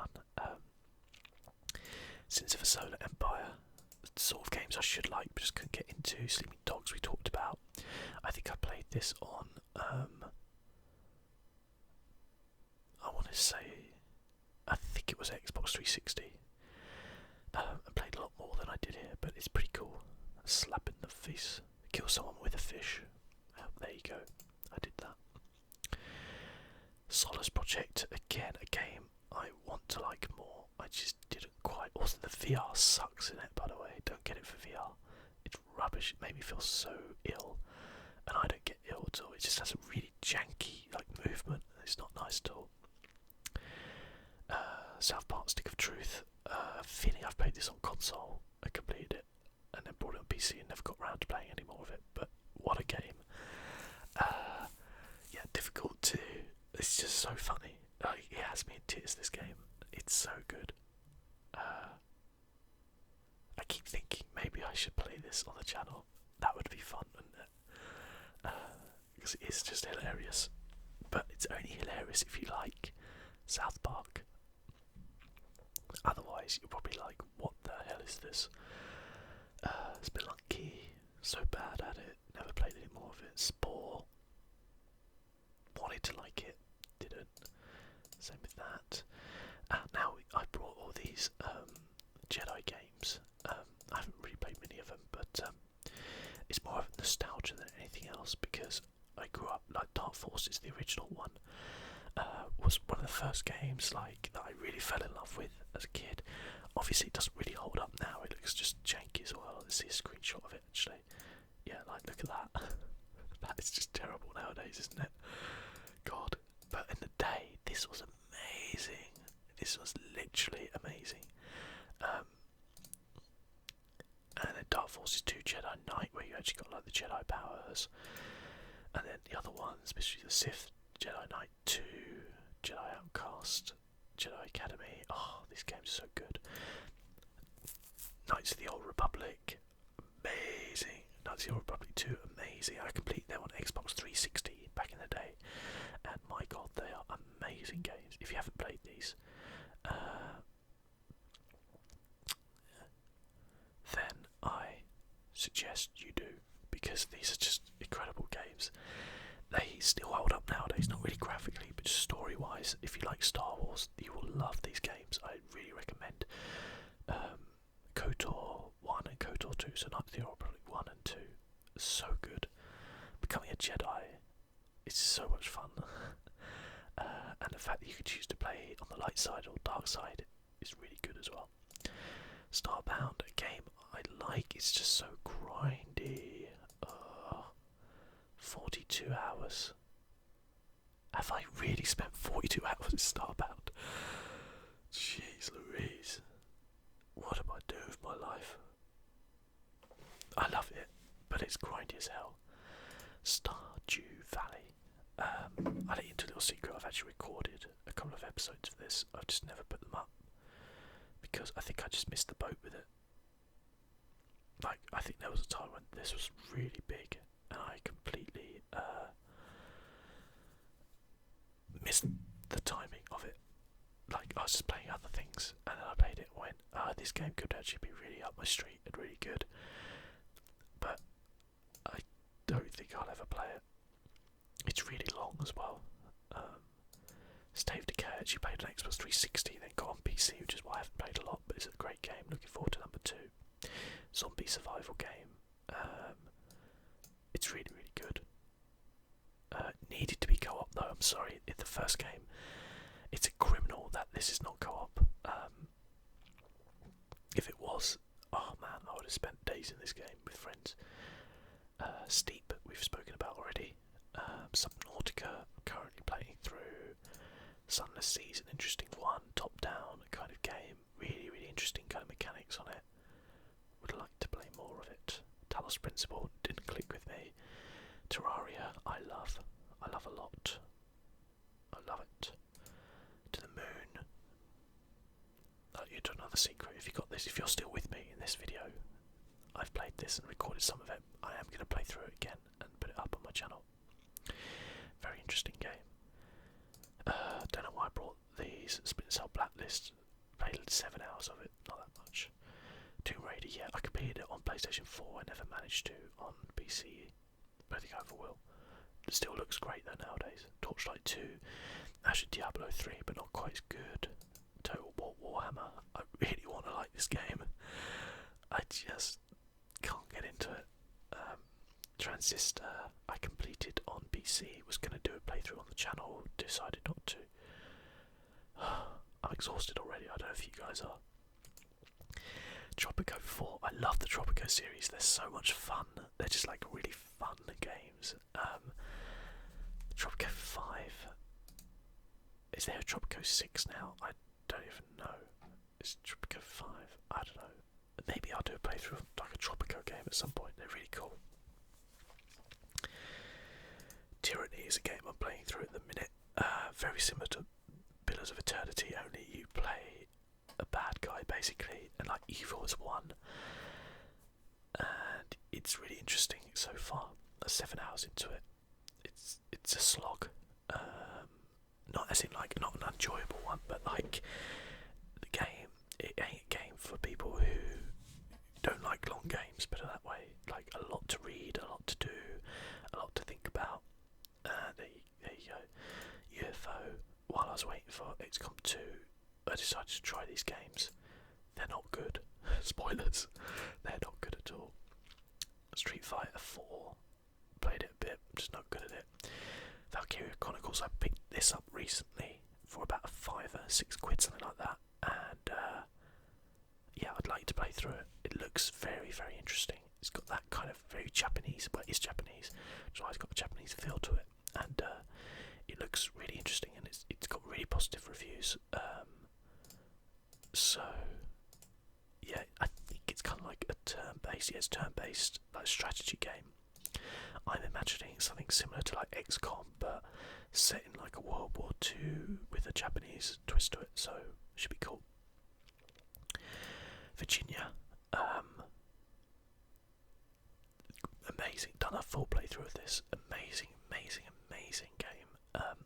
sort of games I should like, but just couldn't get into. Sleeping Dogs we talked about. I think I played this on, I want to say, I think it was Xbox 360. I played a lot more than I did here, but it's pretty cool. A slap in the face. Kill someone with a fish. There you go. I did that. Solace Project, again, a game I want to like more. I just didn't quite. Also, the VR sucks in it, by the way. Don't get it for VR. It's rubbish. It made me feel so ill. And I don't get ill at all. It just has a really janky movement. It's not nice at all. South Park Stick of Truth. Feeling I've played this on console. I completed it and then brought it on PC and never got around to playing any more of it. But what a game. Yeah, difficult to. It's just so funny. It has me in tears, this game. It's so good. I keep thinking maybe I should play this on the channel. That would be fun, wouldn't it? Because it is just hilarious. But it's only hilarious if you like South Park. Otherwise, you're probably like, what the hell is this? Spelunky, so bad at it. Never played any more of it. Spore. Wanted to like it. Didn't. Same with that. Now I brought all these Jedi games. I haven't really played many of them, but it's more of nostalgia than anything else because I grew up, like Dark Forces, the original one, was one of the first games that I really fell in love with as a kid. Obviously, it doesn't really hold up now. It looks just janky as well. Let's see a screenshot of it actually. Yeah, look at that. That is just terrible nowadays, isn't it? God. But in the day, this was amazing. This was literally amazing. And then Dark Forces 2 Jedi Knight, where you actually got the Jedi powers. And then the other ones, especially the Sith, Jedi Knight 2, Jedi Outcast, Jedi Academy. Oh, these games are so good. Knights of the Old Republic, amazing. Knights of the Old Republic 2, amazing. I completed them on Xbox 360 back in the day. And my god, they are amazing games. If you haven't played these, then I suggest you do, because these are just incredible games. They still hold up nowadays, not really graphically, but just story-wise. If you like Star Wars, you will love these games. I really recommend KOTOR 1 and KOTOR 2, so Knights of the Old Republic 1 and 2. So good. Becoming a Jedi is so much fun. And the fact that you can choose to play on the light side or dark side is really good as well. Starbound, a game I like, it's just so grindy. 42 hours. Have I really spent 42 hours in Starbound? Jeez Louise. What am I doing with my life? I love it, but it's grindy as hell. Stardew Valley. I'll let you into a little secret. I've actually recorded a couple of episodes of this. I've just never put them up because I think I just missed the boat with it. I think there was a time when this was really big and I completely missed the timing of it. I was just playing other things and then I played it and went, this game could actually be really up my street and really good, but I don't think I'll ever play it. It's really long as well. State of Decay, I actually played on Xbox 360, then got on PC, which is why I haven't played a lot, but it's a great game. Looking forward to number 2. Zombie survival game. It's really, really good. Needed to be co-op though, I'm sorry. In the first game, it's a criminal that this is not co-op. If it was, oh man, I would have spent days in this game with friends. Steep, we've spoken about already. Subnautica, currently playing through. Sunless Seas, an interesting one. Top-down kind of game. Really, really interesting kind of mechanics on it. Would like to play more of it. Talos Principle didn't click with me. Terraria, I love a lot. I love it. To the Moon. You do another secret. If you got this, if you're still with me in this video, I've played this and recorded some of it. I am going to play through it again and put it up on my channel. Very interesting game. Don't know why I brought these. Splinter Cell Blacklist. Played 7 hours of it, not that much. Tomb Raider, yeah, I completed it on PlayStation 4. I never managed to on PC. But I think I ever will. It still looks great though nowadays. Torchlight 2, actually Diablo 3, but not quite as good. Total War Warhammer. I really want to like this game. I just can't get into it. Transistor, I completed on PC. Was going to do a playthrough on the channel, decided not to. I'm exhausted already. I don't know if you guys are. Tropico 4. I love the Tropico series. They're so much fun. They're just like really fun games. Tropico 5. Is there a Tropico 6 now? I don't even know. Is Tropico 5? I don't know. Maybe I'll do a playthrough of like a Tropico game at some point. They're really cool. Tyranny is a game I'm playing through at the minute. Very similar to Pillars of Eternity, only you play a bad guy basically, and like evil is won. And it's really interesting so far. 7 hours into it. It's a slog. Not as in like not an enjoyable one, but like the game, it ain't a game for people who don't like long games, put it that way. Like a lot to read, a lot to do, a lot to think about. There you go. UFO. While I was waiting for XCOM 2, I decided to try these games. They're not good. Spoilers. They're not good at all. Street Fighter 4. Played it a bit. I'm just not good at it. Valkyria Chronicles. I picked this up recently for about a £5, £6, something like that. And yeah, I'd like to play through it. It looks very, very interesting. It's got that kind of very Japanese, but it's Japanese, so it's got a Japanese feel to it, and it looks really interesting, and it's got really positive reviews. So yeah, I think it's kind of like a turn-based, yeah, it's turn-based like strategy game. I'm imagining something similar to like XCOM, but set in like a World War II with a Japanese twist to it. So it should be cool. Virginia. Amazing. Done a full playthrough of this. Amazing game.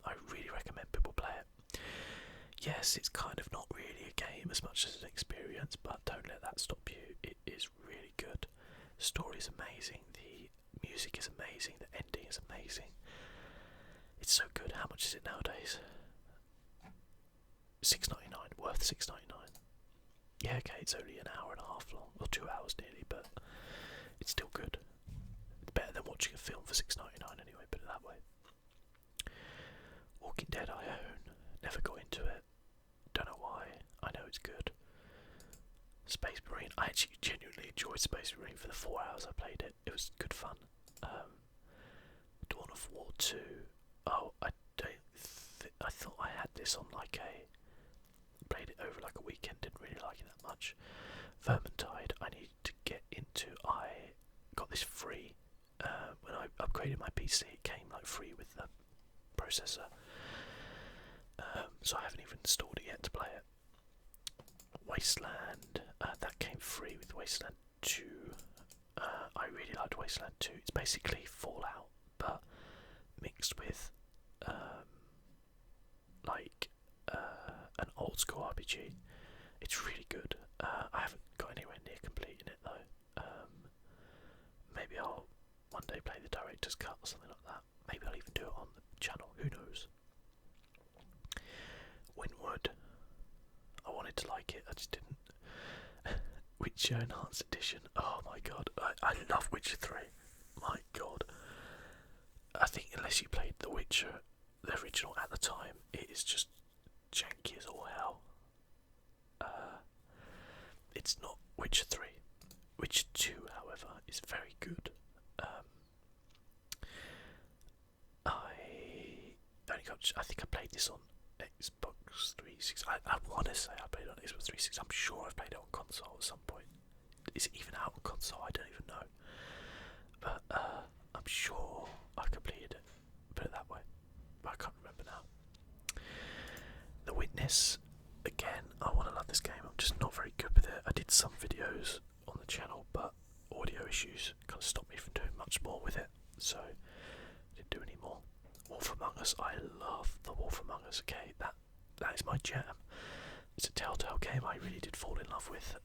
I really recommend people play it. Yes, it's kind of not really a game as much as an experience, but don't let that stop you. It is really good. The story is amazing. The music is amazing. The ending is amazing. It's so good. How much is it nowadays? $6.99. Worth $6.99. Yeah, okay, it's only an hour and a half long, or 2 hours nearly, but it's still good. It's better than watching a film for $6.99 anyway, put it that way. Walking Dead I own, never got into it, don't know why, I know it's good. Space Marine, I actually genuinely enjoyed Space Marine for the 4 hours I played it, it was good fun. Dawn of War 2, oh, I thought I had this on like played it over like a weekend, didn't really like it that much. Vermintide, I needed to get into. I got this free when I upgraded my PC. It came like free with the processor, so I haven't even installed it yet to play it. Wasteland, that came free with Wasteland 2. I really liked Wasteland 2. It's basically Fallout, but mixed with like an old school RPG. It's really good. I haven't got anywhere near completing it though. Maybe I'll one day play the director's cut or something like that. Maybe I'll even do it on the channel, who knows. Winwood. I wanted to like it, I just didn't. Witcher Enhanced Edition. Oh my god, I love Witcher 3. My god. I think unless you played The Witcher, the original at the time, it is just janky as all hell. It's not Witcher 3. Witcher 2, however, is very good. I think I played this on Xbox 360. I want to say I played it on Xbox 360. I'm sure I've played it on console at some point. Is it even out on console? I don't even know. But I'm sure I completed it. Put it that way. But I can't remember now. The Witness. Again, I want to love this game. I'm just not very good with it. I did some videos on the channel, but audio issues kind of stopped me from doing much more with it. So I didn't do any more. Wolf Among Us. I love the Wolf Among Us. Okay, that is my jam. It's a Telltale game I really did fall in love with.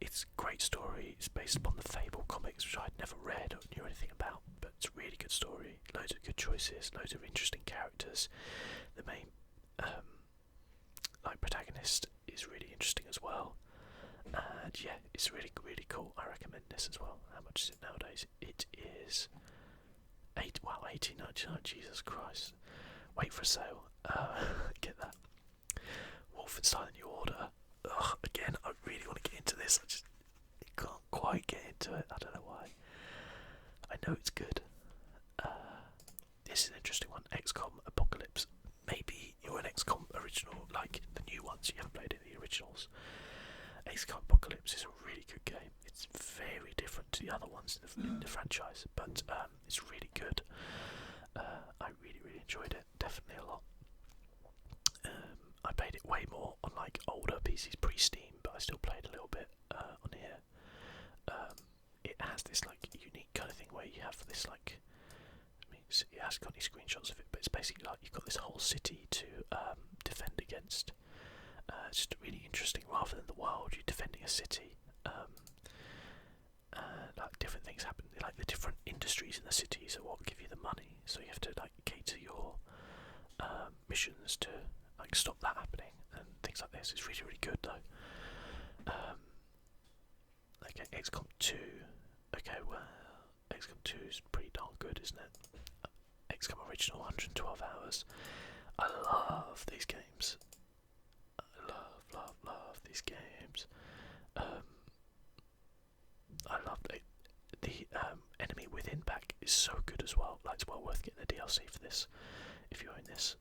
It's a great story. It's based upon the Fable comics, which I'd never read or knew anything about, but it's a really good story. Loads of good choices, loads of interesting characters. The main protagonist is really interesting as well. And yeah, it's really, really cool. I recommend this as well. How much is it nowadays? It is £18.99. Jesus Christ! Wait for a sale. Get that. Wolfenstein: The New Order. Ugh, again, I really want to get into this. I just can't quite get into it. I don't know why. I know it's good. This is an interesting one. XCOM Apocalypse. Maybe you're an XCOM original, like the new ones. You haven't played any of the originals. XCOM Apocalypse is a really good game. It's very different to the other ones in the franchise, but it's really good. I really, really enjoyed it. Definitely a lot. I played it way more on like older PCs pre-Steam, but I still played a little bit on here. It has this like unique kind of thing where you have this like, I mean, it hasn't got any screenshots of it, but it's basically like you've got this whole city to defend against. It's just really interesting. Rather than the world, you're defending a city. Like different things happen. Like the different industries in the cities are what give you the money. So you have to like cater your missions to like stop that happening and things like this. It's really, really good though. Okay, XCOM 2. Okay, well, XCOM 2 is pretty darn good, isn't it? XCOM Original, 112 hours. I love these games. I love these games. I love it. The Enemy Within pack is so good as well. Like, it's well worth getting the DLC for this if you own this.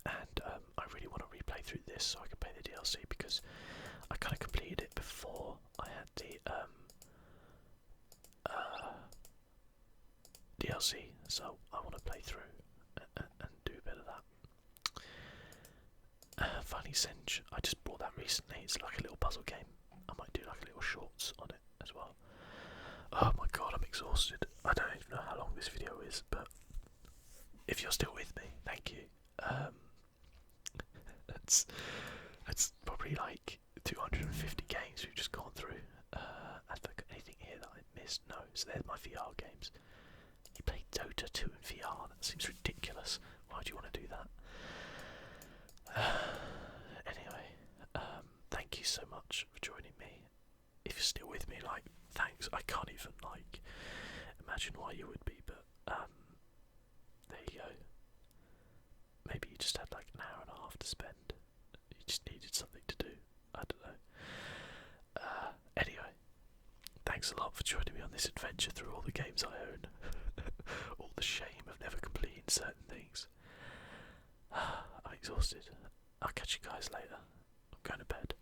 And I really want to replay through this so I can play the DLC because I kind of completed it before I had the DLC, so I want to play through and do a bit of that. Finally, Singe. I just bought that recently. It's like a little puzzle game. I might do like a little shorts on it as well. Oh my god, I'm exhausted. I don't even know how long this video is, but if you're still with me, thank you. That's probably like 250 games we've just gone through. Have I got anything here that I missed? No, so there's my VR games. You played Dota 2 in VR? That seems ridiculous. Why do you want to do that? Anyway, thank you so much for joining me. If you're still with me, like, thanks. I can't even like imagine why you would be, but there you go. Maybe you just had like an hour and a half to spend. You just needed something to do. I don't know. Anyway, thanks a lot for joining me on this adventure through all the games I own. All the shame of never completing certain things. I'm exhausted. I'll catch you guys later. I'm going to bed.